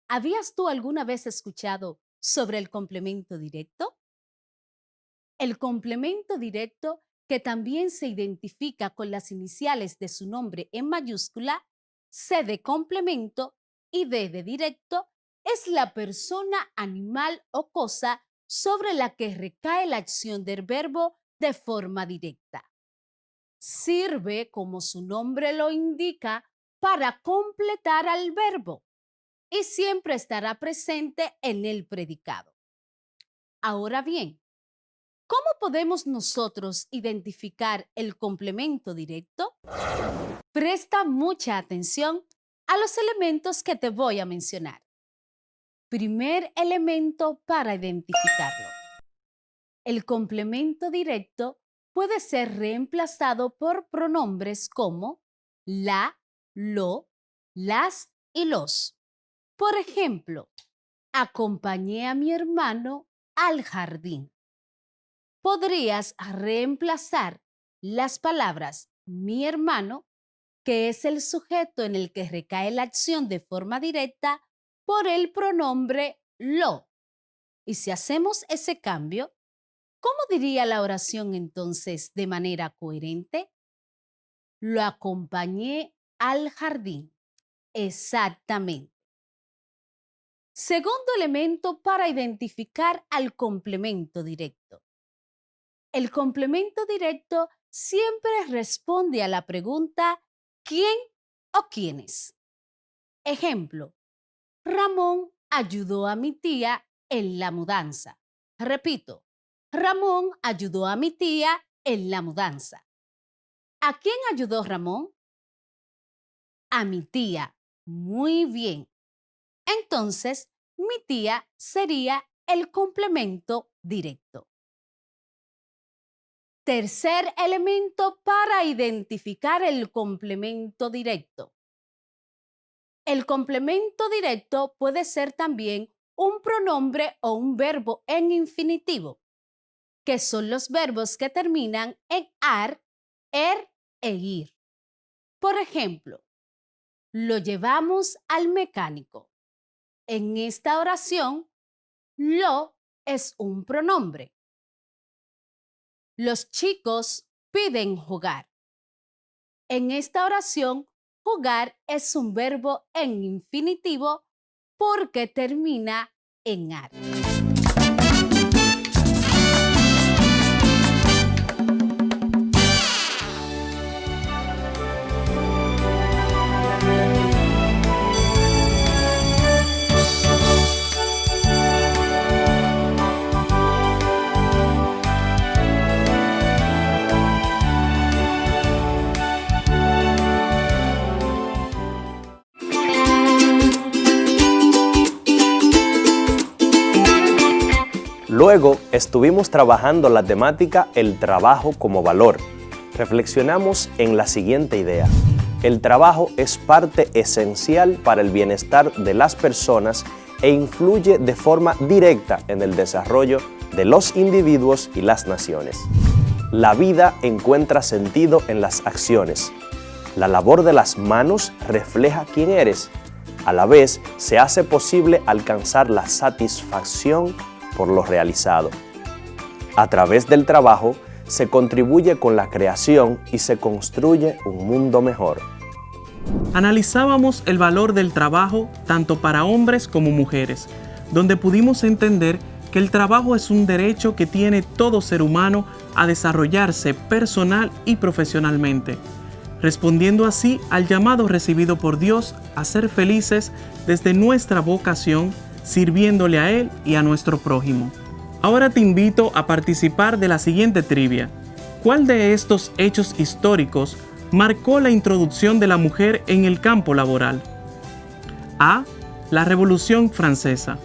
[SPEAKER 11] ¿Habías tú alguna vez escuchado sobre el complemento directo? El complemento directo, que también se identifica con las iniciales de su nombre en mayúscula, C de complemento y D de directo, es la persona, animal o cosa sobre la que recae la acción del verbo de forma directa. Sirve, como su nombre lo indica, para completar al verbo y siempre estará presente en el predicado. Ahora bien, ¿cómo podemos nosotros identificar el complemento directo? Presta mucha atención a los elementos que te voy a mencionar. Primer elemento para identificarlo. El complemento directo puede ser reemplazado por pronombres como la, lo, las y los. Por ejemplo, acompañé a mi hermano al jardín. Podrías reemplazar las palabras mi hermano, que es el sujeto en el que recae la acción de forma directa, por el pronombre lo. Y si hacemos ese cambio, ¿cómo diría la oración entonces de manera coherente? Lo acompañé al jardín. Exactamente. Segundo elemento para identificar al complemento directo. El complemento directo siempre responde a la pregunta ¿quién o quiénes? Ejemplo, Ramón ayudó a mi tía en la mudanza. Repito, Ramón ayudó a mi tía en la mudanza. ¿A quién ayudó Ramón? A mi tía. Muy bien. Entonces, mi tía sería el complemento directo. Tercer elemento para identificar el complemento directo. El complemento directo puede ser también un pronombre o un verbo en infinitivo, que son los verbos que terminan en ar, er e ir. Por ejemplo, lo llevamos al mecánico. En esta oración, lo es un pronombre. Los chicos piden jugar. En esta oración, jugar es un verbo en infinitivo porque termina en ar.
[SPEAKER 14] Luego estuvimos trabajando la temática El trabajo como valor. Reflexionamos en la siguiente idea. El trabajo es parte esencial para el bienestar de las personas e influye de forma directa en el desarrollo de los individuos y las naciones. La vida encuentra sentido en las acciones. La labor de las manos refleja quién eres. A la vez, se hace posible alcanzar la satisfacción por lo realizado. A través del trabajo, se contribuye con la creación y se construye un mundo mejor.
[SPEAKER 19] Analizábamos el valor del trabajo tanto para hombres como mujeres, donde pudimos entender que el trabajo es un derecho que tiene todo ser humano a desarrollarse personal y profesionalmente, respondiendo así al llamado recibido por Dios a ser felices desde nuestra vocación, sirviéndole a Él y a nuestro prójimo. Ahora te invito a participar de la siguiente trivia. ¿Cuál de estos hechos históricos marcó la introducción de la mujer en el campo laboral? A. La Revolución Francesa.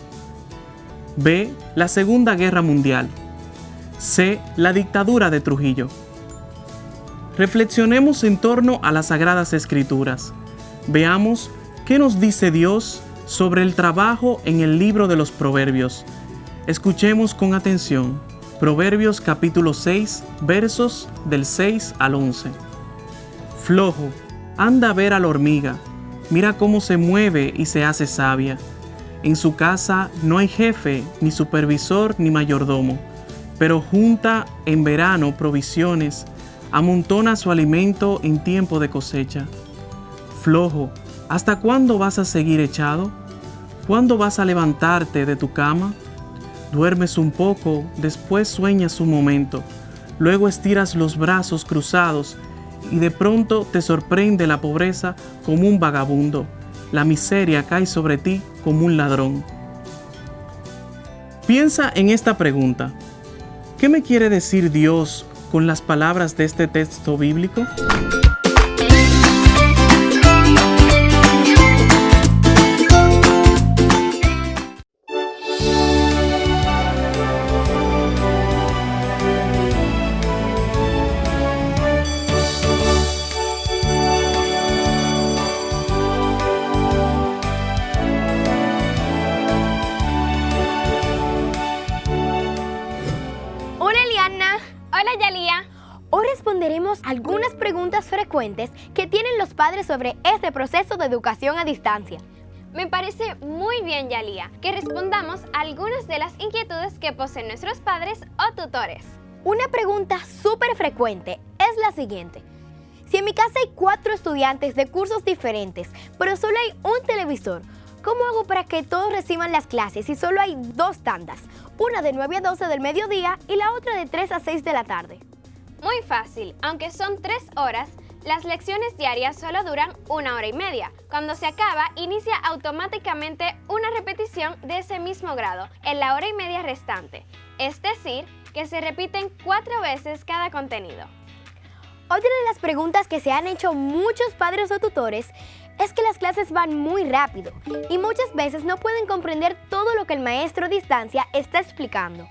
[SPEAKER 19] B. La Segunda Guerra Mundial. C. La dictadura de Trujillo. Reflexionemos en torno a las Sagradas Escrituras. Veamos qué nos dice Dios sobre el trabajo en el libro de los Proverbios. Escuchemos con atención. Proverbios capítulo 6, versos del 6 al 11. Flojo, anda a ver a la hormiga, mira cómo se mueve y se hace sabia. En su casa no hay jefe, ni supervisor, ni mayordomo, pero junta en verano provisiones, amontona su alimento en tiempo de cosecha. Flojo, ¿hasta cuándo vas a seguir echado? ¿Cuándo vas a levantarte de tu cama? Duermes un poco, después sueñas un momento, luego estiras los brazos cruzados y de pronto te sorprende la pobreza como un vagabundo. La miseria cae sobre ti como un ladrón. Piensa en esta pregunta. ¿Qué me quiere decir Dios con las palabras de este texto bíblico?
[SPEAKER 12] Hola Yalía. Hoy responderemos algunas preguntas frecuentes que tienen los padres sobre este proceso de educación a distancia.
[SPEAKER 13] Me parece muy bien, Yalía, que respondamos a algunas de las inquietudes que poseen nuestros padres o tutores.
[SPEAKER 12] Una pregunta súper frecuente es la siguiente. Si en mi casa hay 4 estudiantes de cursos diferentes, pero solo hay un televisor, ¿cómo hago para que todos reciban las clases si solo hay 2 tandas? Una de 9 a 12 del mediodía y la otra de 3 a 6 de la tarde.
[SPEAKER 13] Muy fácil, aunque son 3 horas, las lecciones diarias solo duran 1 hora y media. Cuando se acaba, inicia automáticamente una repetición de ese mismo grado en la hora y media restante. Es decir, que se repiten 4 veces cada contenido.
[SPEAKER 12] Otra de las preguntas que se han hecho muchos padres o tutores es que las clases van muy rápido y muchas veces no pueden comprender todo lo que el maestro a distancia está explicando.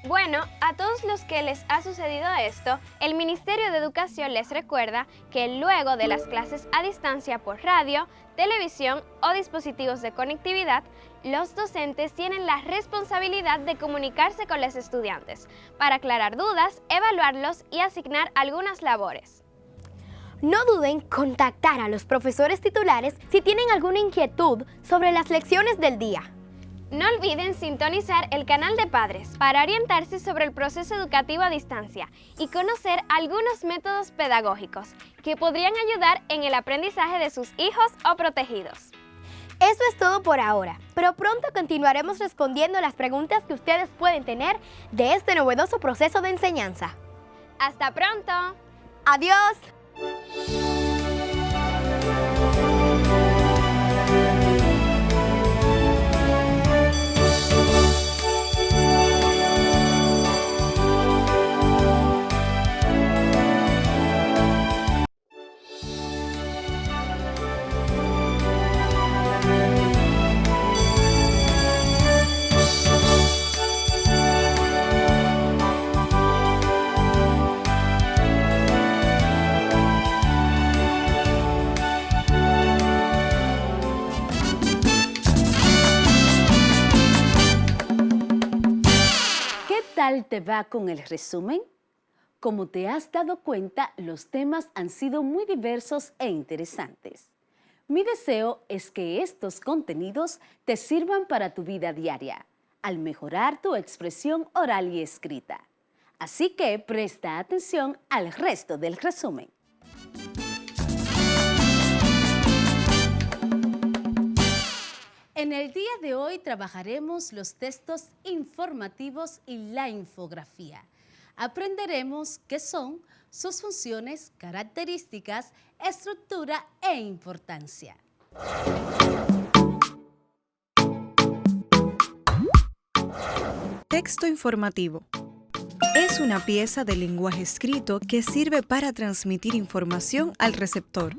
[SPEAKER 13] Bueno, a todos los que les ha sucedido esto, el Ministerio de Educación les recuerda que luego de las clases a distancia por radio, televisión o dispositivos de conectividad, los docentes tienen la responsabilidad de comunicarse con los estudiantes para aclarar dudas, evaluarlos y asignar algunas labores.
[SPEAKER 12] No duden en contactar a los profesores titulares si tienen alguna inquietud sobre las lecciones del día.
[SPEAKER 13] No olviden sintonizar el canal de padres para orientarse sobre el proceso educativo a distancia y conocer algunos métodos pedagógicos que podrían ayudar en el aprendizaje de sus hijos o protegidos.
[SPEAKER 12] Eso es todo por ahora, pero pronto continuaremos respondiendo las preguntas que ustedes pueden tener de este novedoso proceso de enseñanza.
[SPEAKER 13] ¡Hasta pronto!
[SPEAKER 12] ¡Adiós!
[SPEAKER 11] tal te va con el resumen? Como te has dado cuenta, los temas han sido muy diversos e interesantes. Mi deseo es que estos contenidos te sirvan para tu vida diaria, al mejorar tu expresión oral y escrita. Así que presta atención al resto del resumen. En el día de hoy trabajaremos los textos informativos y la infografía. Aprenderemos qué son sus funciones, características, estructura e importancia.
[SPEAKER 3] Texto informativo. Es una pieza de lenguaje escrito que sirve para transmitir información al receptor.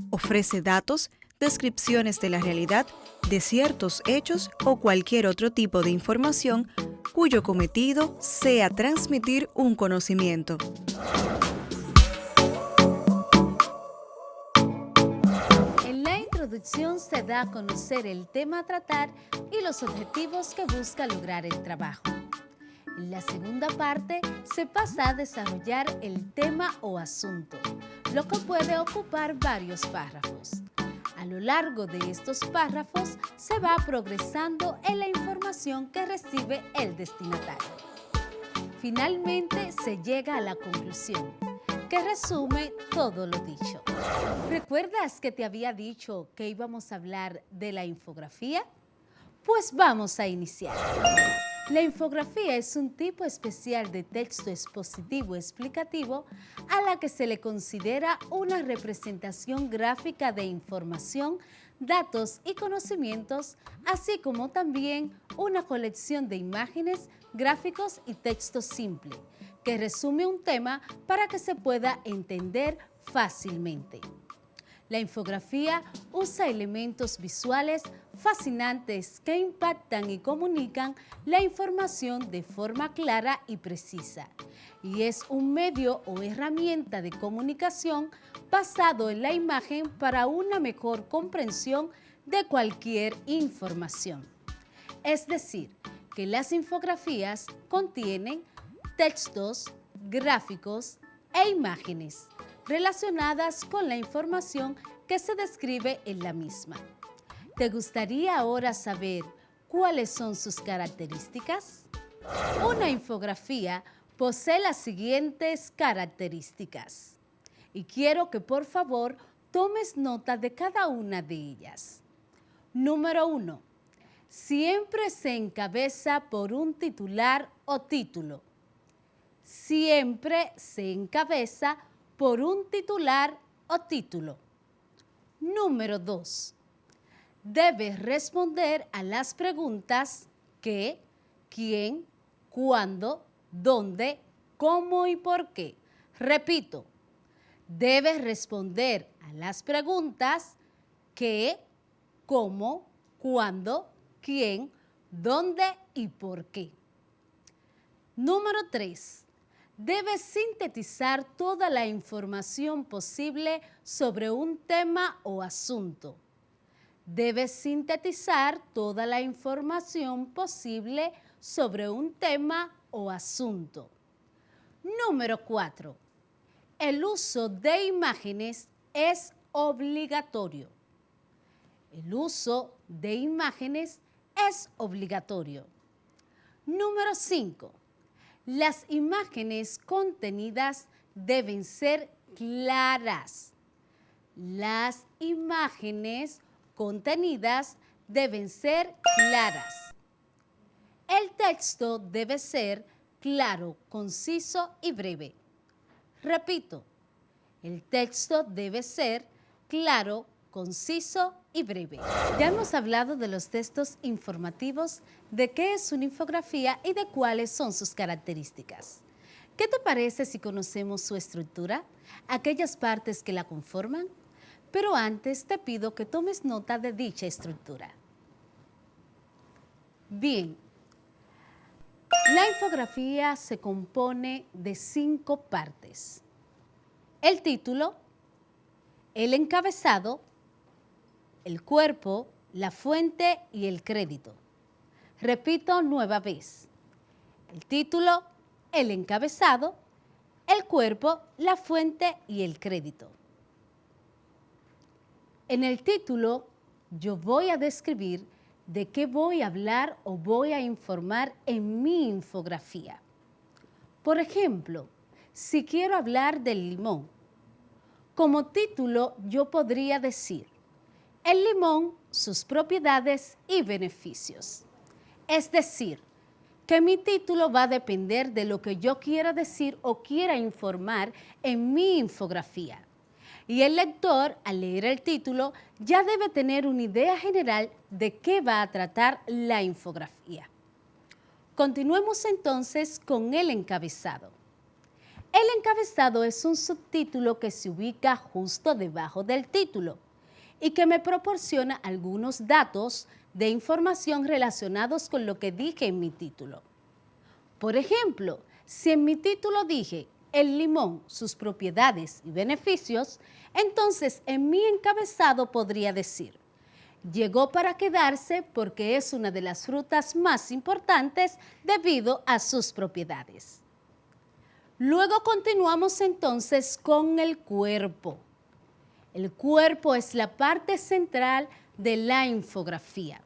[SPEAKER 3] Ofrece datos, descripciones de la realidad, de ciertos hechos o cualquier otro tipo de información cuyo cometido sea transmitir un conocimiento.
[SPEAKER 11] En la introducción se da a conocer el tema a tratar y los objetivos que busca lograr el trabajo. En la segunda parte se pasa a desarrollar el tema o asunto, lo que puede ocupar varios párrafos. A lo largo de estos párrafos se va progresando en la información que recibe el destinatario. Finalmente se llega a la conclusión, que resume todo lo dicho. ¿Recuerdas que te había dicho que íbamos a hablar de la infografía? Pues vamos a iniciar. La infografía es un tipo especial de texto expositivo explicativo a la que se le considera una representación gráfica de información, datos y conocimientos, así como también una colección de imágenes, gráficos y texto simple, que resume un tema para que se pueda entender fácilmente. La infografía usa elementos visuales fascinantes que impactan y comunican la información de forma clara y precisa, y es un medio o herramienta de comunicación basado en la imagen para una mejor comprensión de cualquier información. Es decir, que las infografías contienen textos, gráficos e imágenes relacionadas con la información que se describe en la misma. ¿Te gustaría ahora saber cuáles son sus características? Una infografía posee las siguientes características y quiero que por favor tomes nota de cada una de ellas. Número 1. Siempre se encabeza por un titular o título. Siempre se encabeza por un titular o título. Número 2. Debes responder a las preguntas qué, quién, cuándo, dónde, cómo y por qué. Repito, debes responder a las preguntas qué, cómo, cuándo, quién, dónde y por qué. Número 3. Debes sintetizar toda la información posible sobre un tema o asunto. Debes sintetizar toda la información posible sobre un tema o asunto. Número 4. El uso de imágenes es obligatorio. El uso de imágenes es obligatorio. Número 5. Las imágenes contenidas deben ser claras. Las imágenes contenidas deben ser claras. El texto debe ser claro, conciso y breve. Repito, el texto debe ser claro, conciso y breve. Ya hemos hablado de los textos informativos, de qué es una infografía y de cuáles son sus características. ¿Qué te parece si conocemos su estructura, aquellas partes que la conforman? Pero antes te pido que tomes nota de dicha estructura. Bien, la infografía se compone de 5 partes. El título, el encabezado, el cuerpo, la fuente y el crédito. Repito nueva vez. El título, el encabezado, el cuerpo, la fuente y el crédito. En el título yo voy a describir de qué voy a hablar o voy a informar en mi infografía. Por ejemplo, si quiero hablar del limón, como título yo podría decir el limón, sus propiedades y beneficios. Es decir, que mi título va a depender de lo que yo quiera decir o quiera informar en mi infografía. Y el lector, al leer el título, ya debe tener una idea general de qué va a tratar la infografía. Continuemos entonces con el encabezado. El encabezado es un subtítulo que se ubica justo debajo del título y que me proporciona algunos datos de información relacionados con lo que dije en mi título. Por ejemplo, si en mi título dije el limón, sus propiedades y beneficios, entonces en mi encabezado podría decir, llegó para quedarse porque es una de las frutas más importantes debido a sus propiedades. Luego continuamos entonces con el cuerpo. El cuerpo es la parte central de la infografía.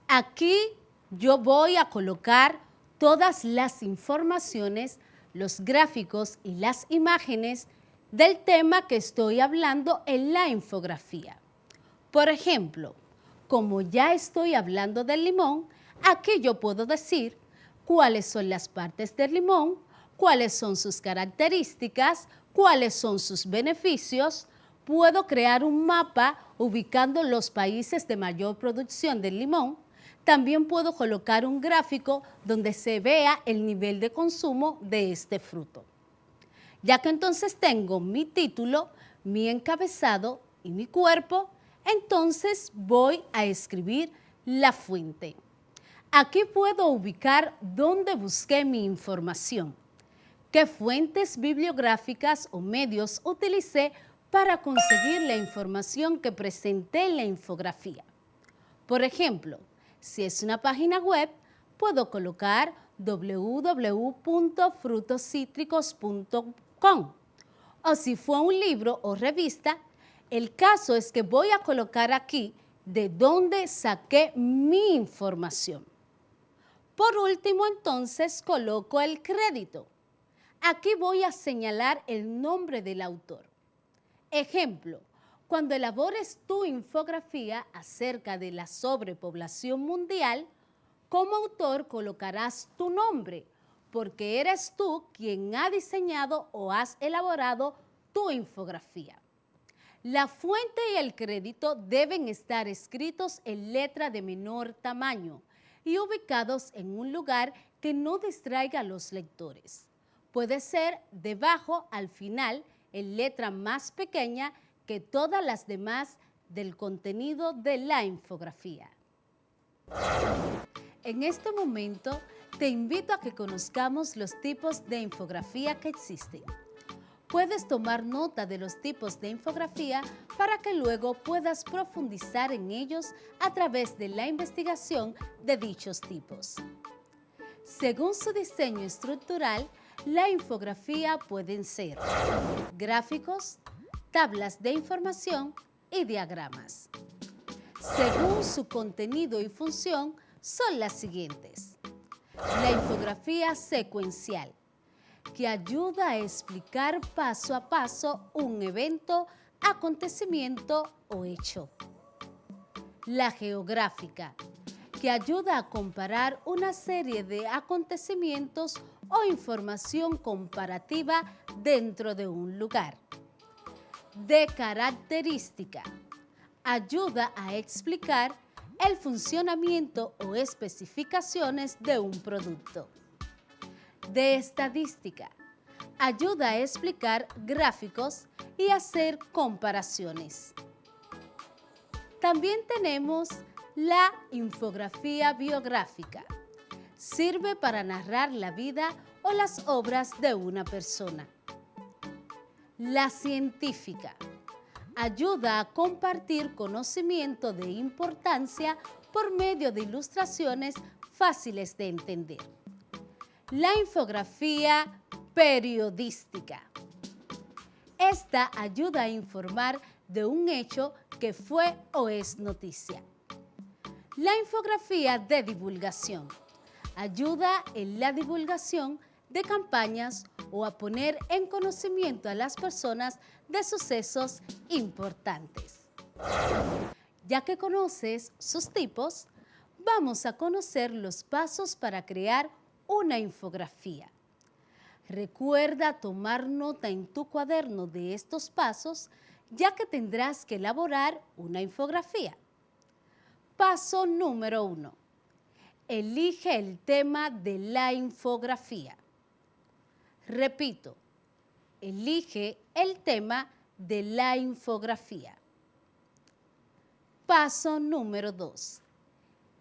[SPEAKER 11] Aquí yo voy a colocar todas las informaciones, los gráficos y las imágenes del tema que estoy hablando en la infografía. Por ejemplo, como ya estoy hablando del limón, aquí yo puedo decir cuáles son las partes del limón, cuáles son sus características, cuáles son sus beneficios. Puedo crear un mapa ubicando los países de mayor producción del limón. También puedo colocar un gráfico donde se vea el nivel de consumo de este fruto. Ya que entonces tengo mi título, mi encabezado y mi cuerpo, entonces voy a escribir la fuente. Aquí puedo ubicar dónde busqué mi información, qué fuentes bibliográficas o medios utilicé para conseguir la información que presenté en la infografía. Por ejemplo, si es una página web, puedo colocar www.frutoscítricos.com. O si fue un libro o revista, el caso es que voy a colocar aquí de dónde saqué mi información. Por último, entonces, coloco el crédito. Aquí voy a señalar el nombre del autor. Ejemplo, cuando elabores tu infografía acerca de la sobrepoblación mundial, como autor colocarás tu nombre, porque eres tú quien ha diseñado o has elaborado tu infografía. La fuente y el crédito deben estar escritos en letra de menor tamaño y ubicados en un lugar que no distraiga a los lectores. Puede ser debajo, al final, en letra más pequeña que todas las demás del contenido de la infografía. En este momento, te invito a que conozcamos los tipos de infografía que existen. Puedes tomar nota de los tipos de infografía para que luego puedas profundizar en ellos a través de la investigación de dichos tipos. Según su diseño estructural, la infografía pueden ser gráficos, tablas de información y diagramas. Según su contenido y función, son las siguientes. La infografía secuencial, que ayuda a explicar paso a paso un evento, acontecimiento o hecho. La geográfica, que ayuda a comparar una serie de acontecimientos o información comparativa dentro de un lugar. De característica, ayuda a explicar el funcionamiento o especificaciones de un producto. De estadística, ayuda a explicar gráficos y hacer comparaciones. También tenemos la infografía biográfica. Sirve para narrar la vida o las obras de una persona. La científica ayuda a compartir conocimiento de importancia por medio de ilustraciones fáciles de entender. La infografía periodística. Esta ayuda a informar de un hecho que fue o es noticia. La infografía de divulgación ayuda en la divulgación de campañas o a poner en conocimiento a las personas de sucesos importantes. Ya que conoces sus tipos, vamos a conocer los pasos para crear una infografía. Recuerda tomar nota en tu cuaderno de estos pasos, ya que tendrás que elaborar una infografía. Paso número 1. Elige el tema de la infografía. Repito, elige el tema de la infografía. Paso número 2.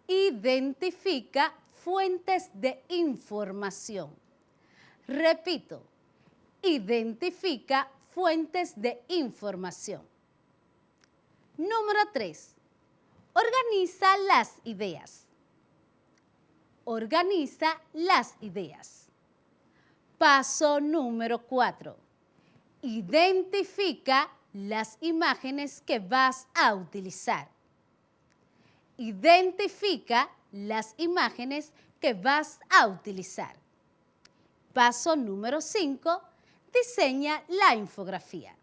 [SPEAKER 11] Identifica fuentes de información. Repito, identifica fuentes de información. Número 3. Organiza las ideas. Organiza las ideas. Paso número 4. Identifica las imágenes que vas a utilizar. Identifica las imágenes que vas a utilizar. Paso número 5. Diseña la infografía.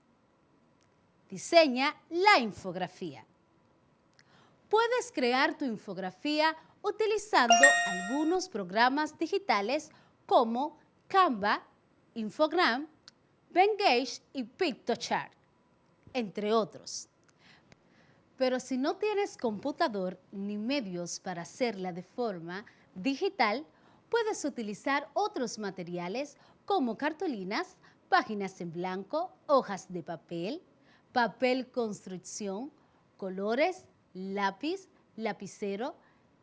[SPEAKER 11] Diseña la infografía. Puedes crear tu infografía utilizando algunos programas digitales como Canva, Infogram, Venngage y Piktochart, entre otros. Pero si no tienes computador ni medios para hacerla de forma digital, puedes utilizar otros materiales como cartulinas, páginas en blanco, hojas de papel, papel construcción, colores, lápiz, lapicero,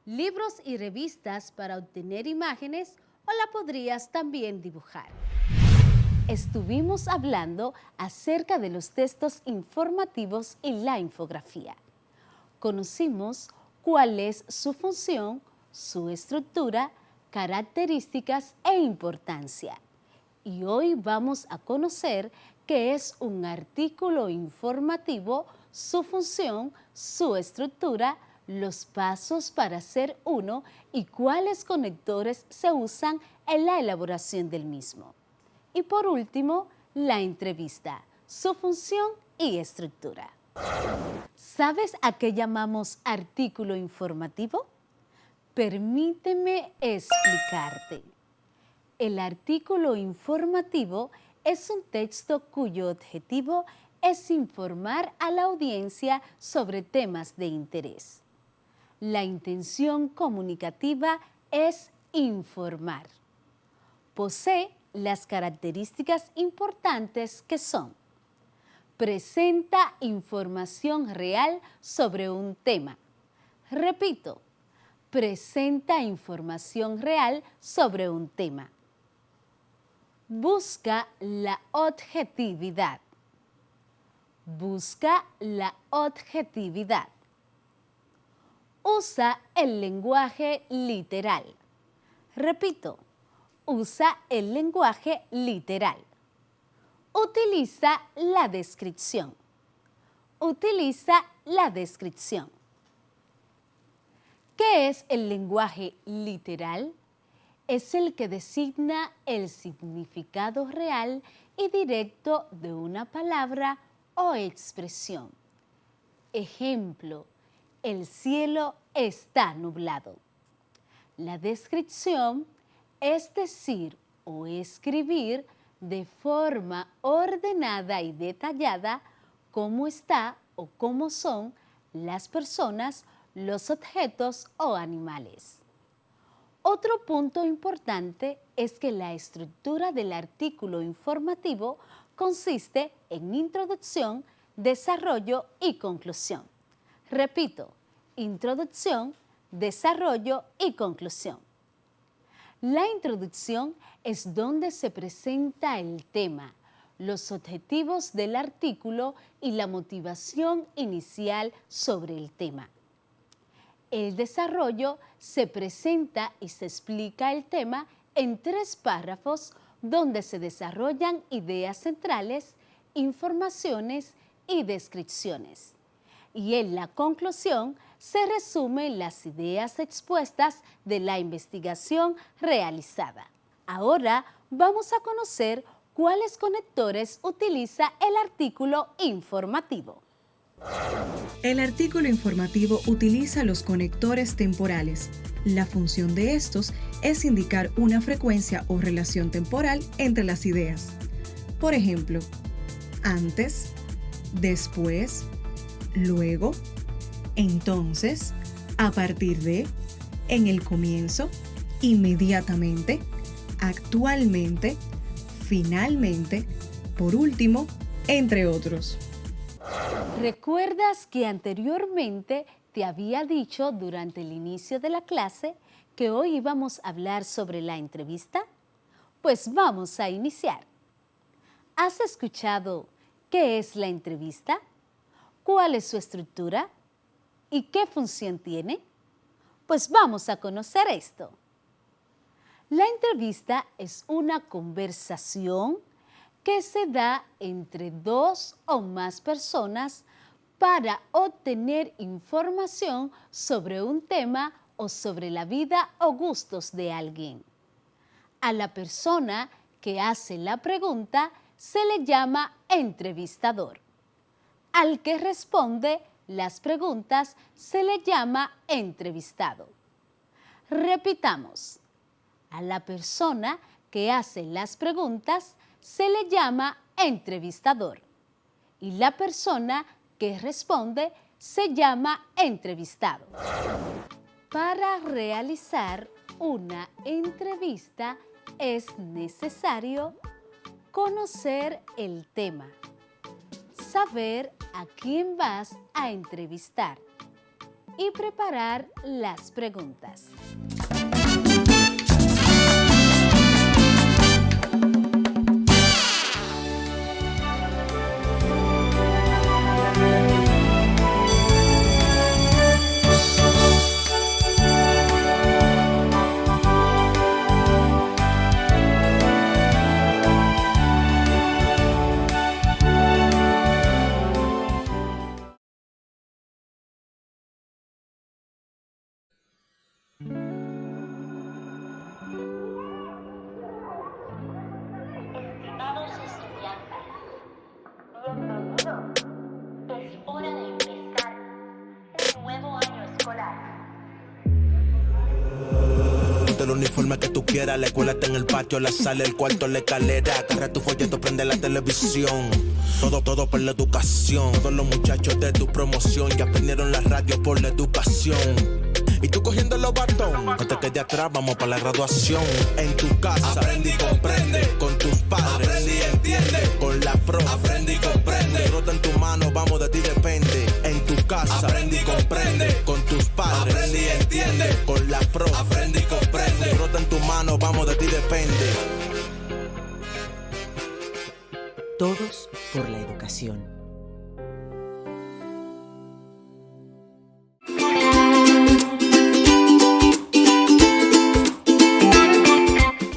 [SPEAKER 11] libros y revistas para obtener imágenes o la podrías también dibujar. Estuvimos hablando acerca de los textos informativos y la infografía. Conocimos cuál es su función, su estructura, características e importancia. Y hoy vamos a conocer qué es un artículo informativo, su función, su estructura, los pasos para hacer uno y cuáles conectores se usan en la elaboración del mismo. Y por último, la entrevista, su función y estructura. ¿Sabes a qué llamamos artículo informativo? Permíteme explicarte. El artículo informativo es un texto cuyo objetivo es informar a la audiencia sobre temas de interés. La intención comunicativa es informar. Posee las características importantes que son: presenta información real sobre un tema. Repito, presenta información real sobre un tema. Busca la objetividad. Busca la objetividad. Usa el lenguaje literal. Repito, usa el lenguaje literal. Utiliza la descripción. Utiliza la descripción. ¿Qué es el lenguaje literal? Es el que designa el significado real y directo de una palabra o expresión. Ejemplo, el cielo está nublado. La descripción es decir o escribir de forma ordenada y detallada cómo está o cómo son las personas, los objetos o animales. Otro punto importante es que la estructura del artículo informativo consiste en introducción, desarrollo y conclusión. Repito, introducción, desarrollo y conclusión. La introducción es donde se presenta el tema, los objetivos del artículo y la motivación inicial sobre el tema. El desarrollo se presenta y se explica el tema en 3 párrafos donde se desarrollan ideas centrales, informaciones y descripciones. Y en la conclusión se resumen las ideas expuestas de la investigación realizada. Ahora vamos a conocer cuáles conectores utiliza el artículo informativo.
[SPEAKER 3] El artículo informativo utiliza los conectores temporales. La función de estos es indicar una frecuencia o relación temporal entre las ideas. Por ejemplo, antes, después, luego, entonces, a partir de, en el comienzo, inmediatamente, actualmente, finalmente, por último, entre otros.
[SPEAKER 11] ¿Recuerdas que anteriormente te había dicho durante el inicio de la clase que hoy íbamos a hablar sobre la entrevista? Pues vamos a iniciar. ¿Has escuchado qué es la entrevista? ¿Cuál es su estructura? ¿Y qué función tiene? Pues vamos a conocer esto. La entrevista es una conversación que se da entre 2 o más personas para obtener información sobre un tema o sobre la vida o gustos de alguien. A la persona que hace la pregunta se le llama entrevistador. Al que responde las preguntas se le llama entrevistado. Repitamos. A la persona que hace las preguntas se le llama entrevistador y la persona que responde se llama entrevistado. Para realizar una entrevista es necesario conocer el tema, saber a quién vas a entrevistar y preparar las preguntas.
[SPEAKER 20] El uniforme que tú quieras, la escuela está en el patio, la sala, el cuarto, la escalera. Agarra tu folleto, prende la televisión. Todo por la educación. Todos los muchachos de tu promoción ya aprendieron la radio por la educación. Y tú cogiendo los bastones, no te quedes atrás, vamos para la graduación. En tu casa, aprende y comprende. Con tus padres, aprende y entiende. Con la profe, aprende y comprende. Rota en tu mano, vamos, de ti depende. En tu casa, aprende y comprende. Con tus padres, aprende y entiende. Con la profe, aprende y comprende. Rota en tu mano, vamos, de ti depende.
[SPEAKER 2] Todos por la educación.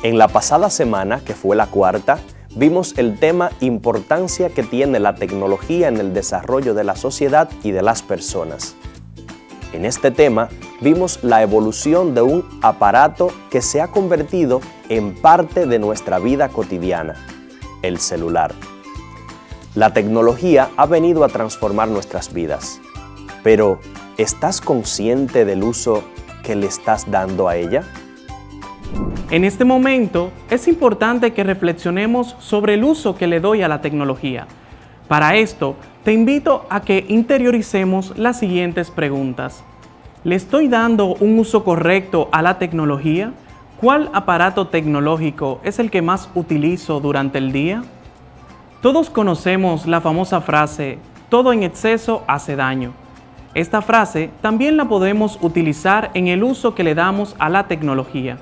[SPEAKER 14] En la pasada semana, que fue la cuarta, vimos el tema importancia que tiene la tecnología en el desarrollo de la sociedad y de las personas. En este tema vimos la evolución de un aparato que se ha convertido en parte de nuestra vida cotidiana, el celular. La tecnología ha venido a transformar nuestras vidas, pero ¿estás consciente del uso que le estás dando a ella?
[SPEAKER 19] En este momento es importante que reflexionemos sobre el uso que le doy a la tecnología. Para esto, te invito a que interioricemos las siguientes preguntas. ¿Le estoy dando un uso correcto a la tecnología? ¿Cuál aparato tecnológico es el que más utilizo durante el día? Todos conocemos la famosa frase, todo en exceso hace daño. Esta frase también la podemos utilizar en el uso que le damos a la tecnología.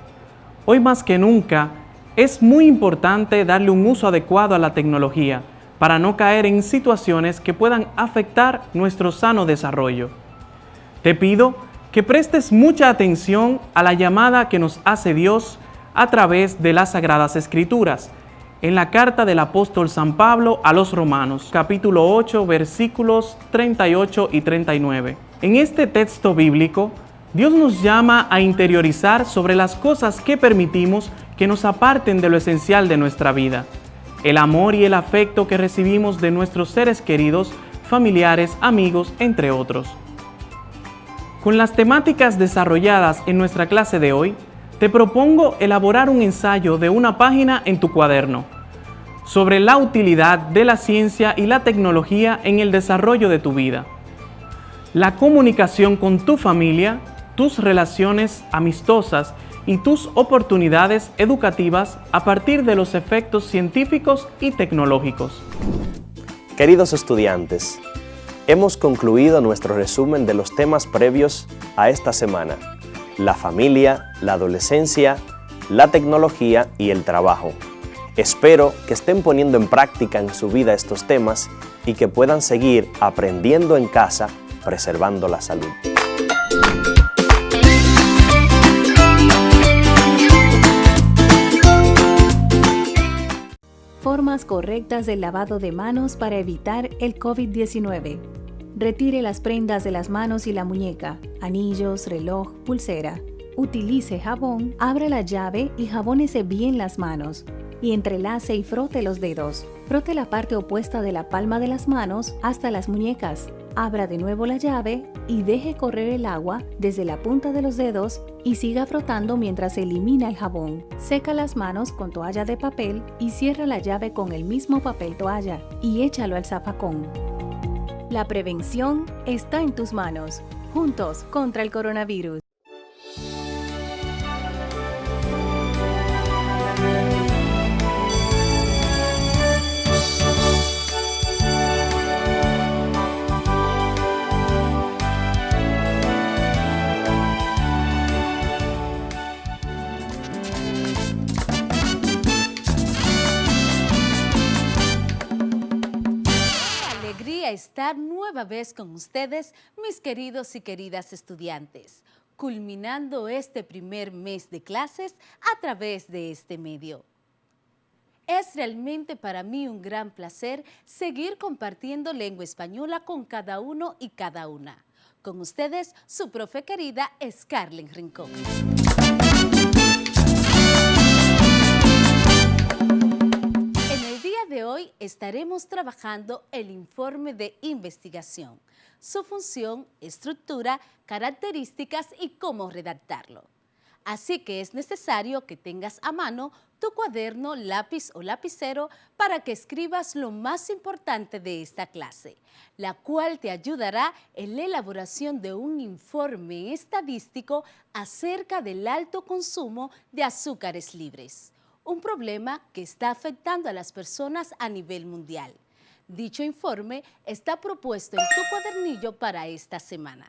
[SPEAKER 19] Hoy más que nunca, es muy importante darle un uso adecuado a la tecnología para no caer en situaciones que puedan afectar nuestro sano desarrollo. Te pido que prestes mucha atención a la llamada que nos hace Dios a través de las Sagradas Escrituras, en la carta del apóstol San Pablo a los Romanos, capítulo 8, versículos 38 y 39. En este texto bíblico, Dios nos llama a interiorizar sobre las cosas que permitimos que nos aparten de lo esencial de nuestra vida. El amor y el afecto que recibimos de nuestros seres queridos, familiares, amigos, entre otros. Con las temáticas desarrolladas en nuestra clase de hoy, te propongo elaborar un ensayo de una página en tu cuaderno sobre la utilidad de la ciencia y la tecnología en el desarrollo de tu vida, la comunicación con tu familia, tus relaciones amistosas y tus oportunidades educativas a partir de los efectos científicos y tecnológicos.
[SPEAKER 14] Queridos estudiantes, hemos concluido nuestro resumen de los temas previos a esta semana: la familia, la adolescencia, la tecnología y el trabajo. Espero que estén poniendo en práctica en su vida estos temas y que puedan seguir aprendiendo en casa, preservando la salud.
[SPEAKER 3] Formas correctas del lavado de manos para evitar el COVID-19. Retire las prendas de las manos y la muñeca, anillos, reloj, pulsera. Utilice jabón, abra la llave y jabónese bien las manos. Y entrelace y frote los dedos. Frote la parte opuesta de la palma de las manos hasta las muñecas. Abra de nuevo la llave y deje correr el agua desde la punta de los dedos y siga frotando mientras se elimina el jabón. Seca las manos con toalla de papel y cierra la llave con el mismo papel toalla y échalo al zafacón. La prevención está en tus manos. Juntos contra el coronavirus.
[SPEAKER 11] Estar nueva vez con ustedes, mis queridos y queridas estudiantes, culminando este primer mes de clases a través de este medio. Es realmente para mí un gran placer seguir compartiendo lengua española con cada uno y cada una. Con ustedes, su profe querida, Scarlett Rincón. De hoy estaremos trabajando el informe de investigación, su función, estructura, características y cómo redactarlo. Así que es necesario que tengas a mano tu cuaderno, lápiz o lapicero para que escribas lo más importante de esta clase, la cual te ayudará en la elaboración de un informe estadístico acerca del alto consumo de azúcares libres. Un problema que está afectando a las personas a nivel mundial. Dicho informe está propuesto en tu cuadernillo para esta semana.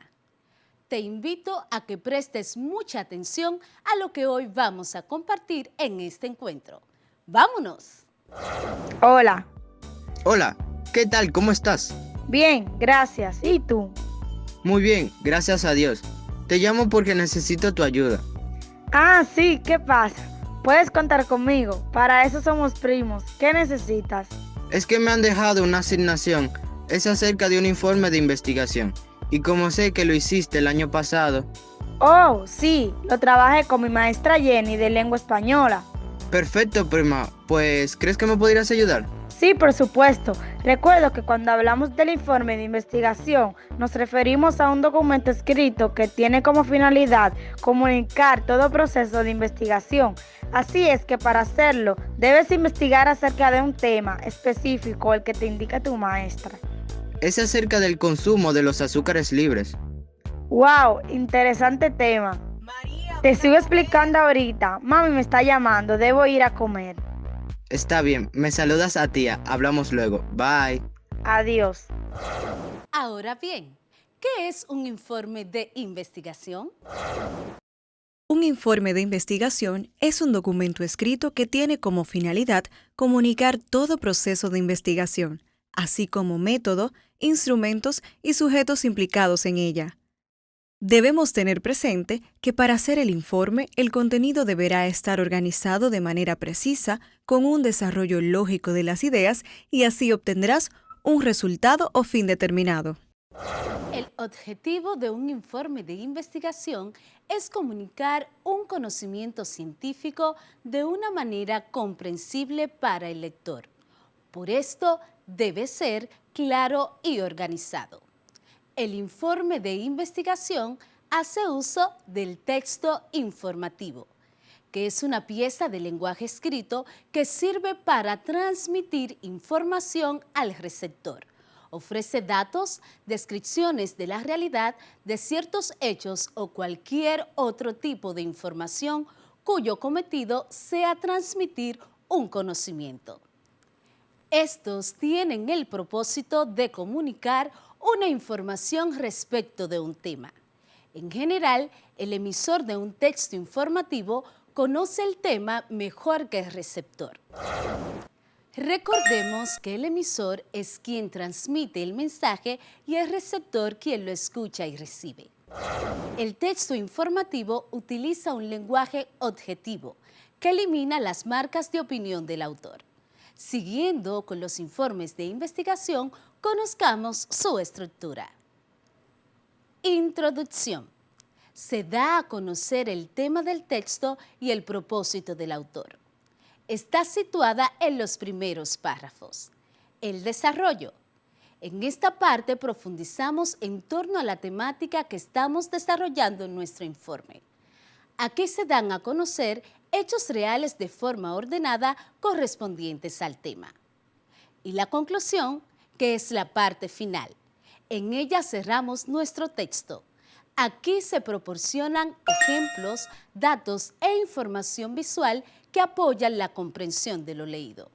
[SPEAKER 11] Te invito a que prestes mucha atención a lo que hoy vamos a compartir en este encuentro. ¡Vámonos!
[SPEAKER 21] Hola.
[SPEAKER 17] Hola, ¿qué tal? ¿Cómo estás?
[SPEAKER 21] Bien, gracias. ¿Y tú?
[SPEAKER 17] Muy bien, gracias a Dios. Te llamo porque necesito tu ayuda.
[SPEAKER 21] Ah, sí, ¿qué pasa? Puedes contar conmigo, para eso somos primos. ¿Qué necesitas?
[SPEAKER 17] Es que me han dejado una asignación, es acerca de un informe de investigación. Y como sé que lo hiciste el año pasado...
[SPEAKER 21] Oh, sí, lo trabajé con mi maestra Jenny de lengua española.
[SPEAKER 17] Perfecto, prima. Pues, ¿crees que me podrías ayudar?
[SPEAKER 21] Sí, por supuesto. Recuerdo que cuando hablamos del informe de investigación, nos referimos a un documento escrito que tiene como finalidad comunicar todo proceso de investigación. Así es que para hacerlo, debes investigar acerca de un tema específico, el que te indica tu maestra.
[SPEAKER 17] Es acerca del consumo de los azúcares libres.
[SPEAKER 21] ¡Wow! Interesante tema. Te sigo explicando ahorita. Mami me está llamando, debo ir a comer.
[SPEAKER 17] Está bien, me saludas a tía, hablamos luego. Bye.
[SPEAKER 21] Adiós.
[SPEAKER 11] Ahora bien, ¿qué es un informe de investigación?
[SPEAKER 3] Un informe de investigación es un documento escrito que tiene como finalidad comunicar todo proceso de investigación, así como método, instrumentos y sujetos implicados en ella. Debemos tener presente que para hacer el informe, el contenido deberá estar organizado de manera precisa, con un desarrollo lógico de las ideas, y así obtendrás un resultado o fin determinado.
[SPEAKER 11] El objetivo de un informe de investigación es comunicar un conocimiento científico de una manera comprensible para el lector. Por esto, debe ser claro y organizado. El informe de investigación hace uso del texto informativo, que es una pieza de lenguaje escrito que sirve para transmitir información al receptor. Ofrece datos, descripciones de la realidad de ciertos hechos o cualquier otro tipo de información cuyo cometido sea transmitir un conocimiento. Estos tienen el propósito de comunicar una información respecto de un tema. En general, el emisor de un texto informativo conoce el tema mejor que el receptor. Recordemos que el emisor es quien transmite el mensaje y el receptor quien lo escucha y recibe. El texto informativo utiliza un lenguaje objetivo que elimina las marcas de opinión del autor. Siguiendo con los informes de investigación, conozcamos su estructura. Introducción. Se da a conocer el tema del texto y el propósito del autor. Está situada en los primeros párrafos. El desarrollo. En esta parte profundizamos en torno a la temática que estamos desarrollando en nuestro informe. Aquí se dan a conocer hechos reales de forma ordenada correspondientes al tema. Y la conclusión, que es la parte final. En ella cerramos nuestro texto. Aquí se proporcionan ejemplos, datos e información visual que apoyan la comprensión de lo leído.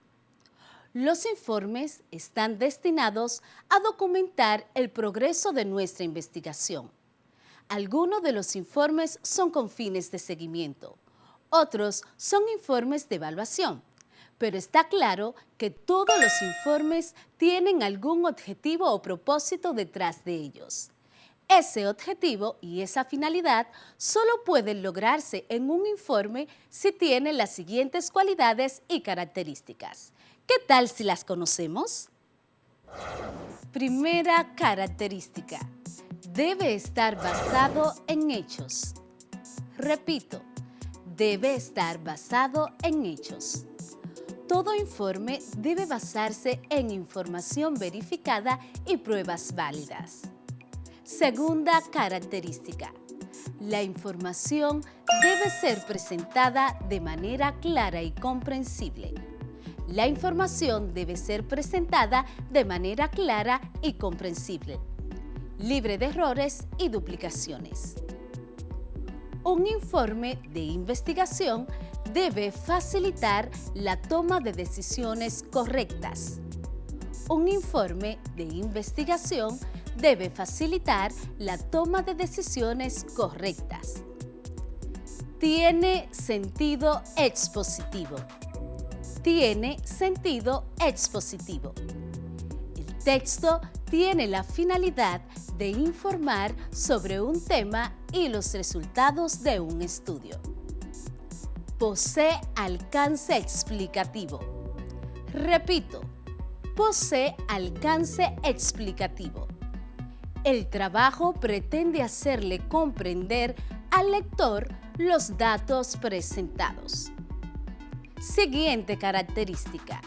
[SPEAKER 11] Los informes están destinados a documentar el progreso de nuestra investigación. Algunos de los informes son con fines de seguimiento, otros son informes de evaluación, pero está claro que todos los informes tienen algún objetivo o propósito detrás de ellos. Ese objetivo y esa finalidad solo pueden lograrse en un informe si tiene las siguientes cualidades y características. ¿Qué tal si las conocemos? Primera característica. Debe estar basado en hechos. Repito, debe estar basado en hechos. Todo informe debe basarse en información verificada y pruebas válidas. Segunda característica. La información debe ser presentada de manera clara y comprensible. La información debe ser presentada de manera clara y comprensible, libre de errores y duplicaciones. Un informe de investigación debe facilitar la toma de decisiones correctas. Un informe de investigación debe facilitar la toma de decisiones correctas. Tiene sentido expositivo. Tiene sentido expositivo. El texto tiene la finalidad de informar sobre un tema y los resultados de un estudio. Posee alcance explicativo. Repito, posee alcance explicativo. El trabajo pretende hacerle comprender al lector los datos presentados. Siguiente característica.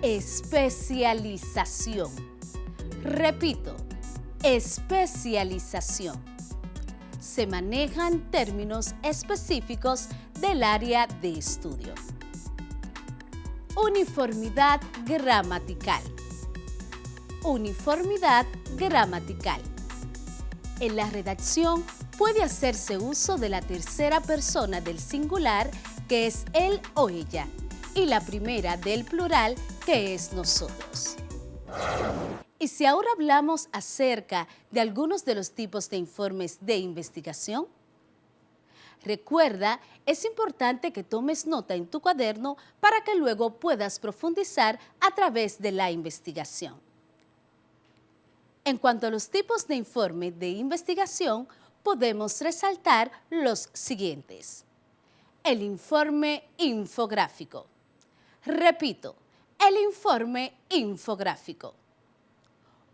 [SPEAKER 11] Especialización. Repito, especialización. Se manejan términos específicos del área de estudio. Uniformidad gramatical. Uniformidad gramatical. En la redacción puede hacerse uso de la tercera persona del singular, que es él o ella, y la primera del plural, que es nosotros. Y si ahora hablamos acerca de algunos de los tipos de informes de investigación, recuerda, es importante que tomes nota en tu cuaderno para que luego puedas profundizar a través de la investigación. En cuanto a los tipos de informe de investigación, podemos resaltar los siguientes. El informe infográfico. Repito, el informe infográfico.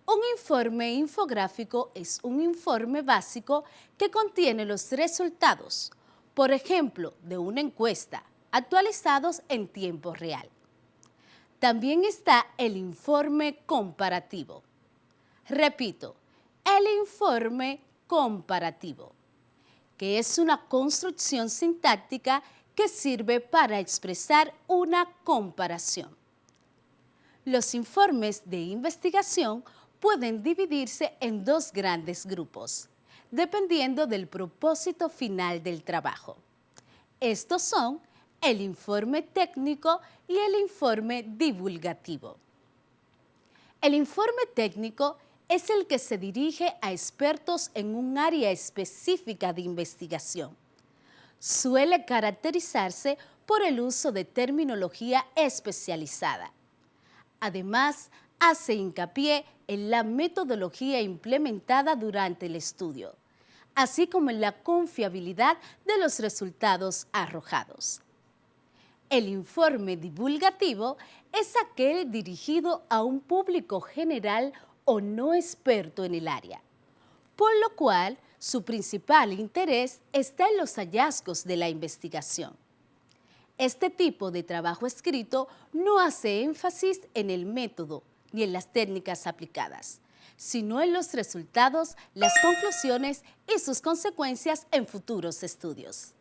[SPEAKER 11] Un informe infográfico es un informe básico que contiene los resultados, por ejemplo, de una encuesta, actualizados en tiempo real. También está el informe comparativo. Repito, el informe comparativo, que es una construcción sintáctica que sirve para expresar una comparación. Los informes de investigación pueden dividirse en dos grandes grupos, dependiendo del propósito final del trabajo. Estos son el informe técnico y el informe divulgativo. El informe técnico es el que se dirige a expertos en un área específica de investigación. Suele caracterizarse por el uso de terminología especializada. Además, hace hincapié en la metodología implementada durante el estudio, así como en la confiabilidad de los resultados arrojados. El informe divulgativo es aquel dirigido a un público general o no experto en el área, por lo cual su principal interés está en los hallazgos de la investigación. Este tipo de trabajo escrito no hace énfasis en el método ni en las técnicas aplicadas, sino en los resultados, las conclusiones y sus consecuencias en futuros estudios.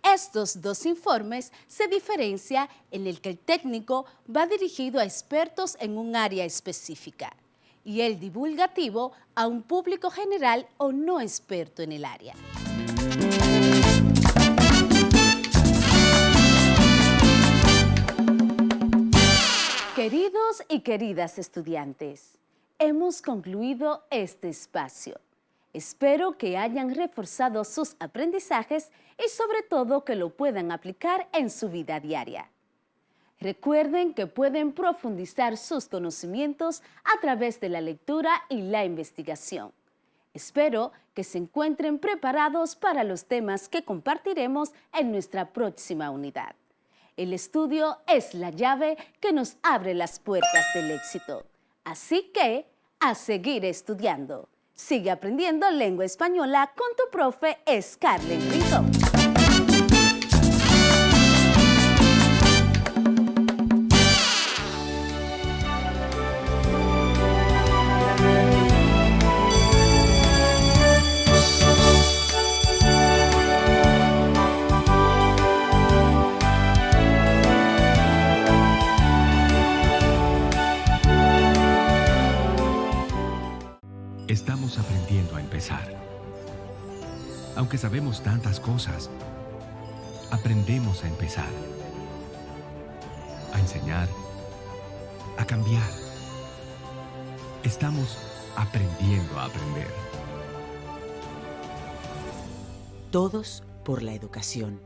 [SPEAKER 11] Estos dos informes se diferencian en el que el técnico va dirigido a expertos en un área específica y el divulgativo a un público general o no experto en el área. Queridos y queridas estudiantes, hemos concluido este espacio. Espero que hayan reforzado sus aprendizajes y sobre todo que lo puedan aplicar en su vida diaria. Recuerden que pueden profundizar sus conocimientos a través de la lectura y la investigación. Espero que se encuentren preparados para los temas que compartiremos en nuestra próxima unidad. El estudio es la llave que nos abre las puertas del éxito. Así que, a seguir estudiando. Sigue aprendiendo lengua española con tu profe Scarlett Rincón.
[SPEAKER 1] Estamos aprendiendo a empezar. Aunque sabemos tantas cosas, aprendemos a empezar, a enseñar, a cambiar. Estamos aprendiendo a aprender.
[SPEAKER 2] Todos por la educación.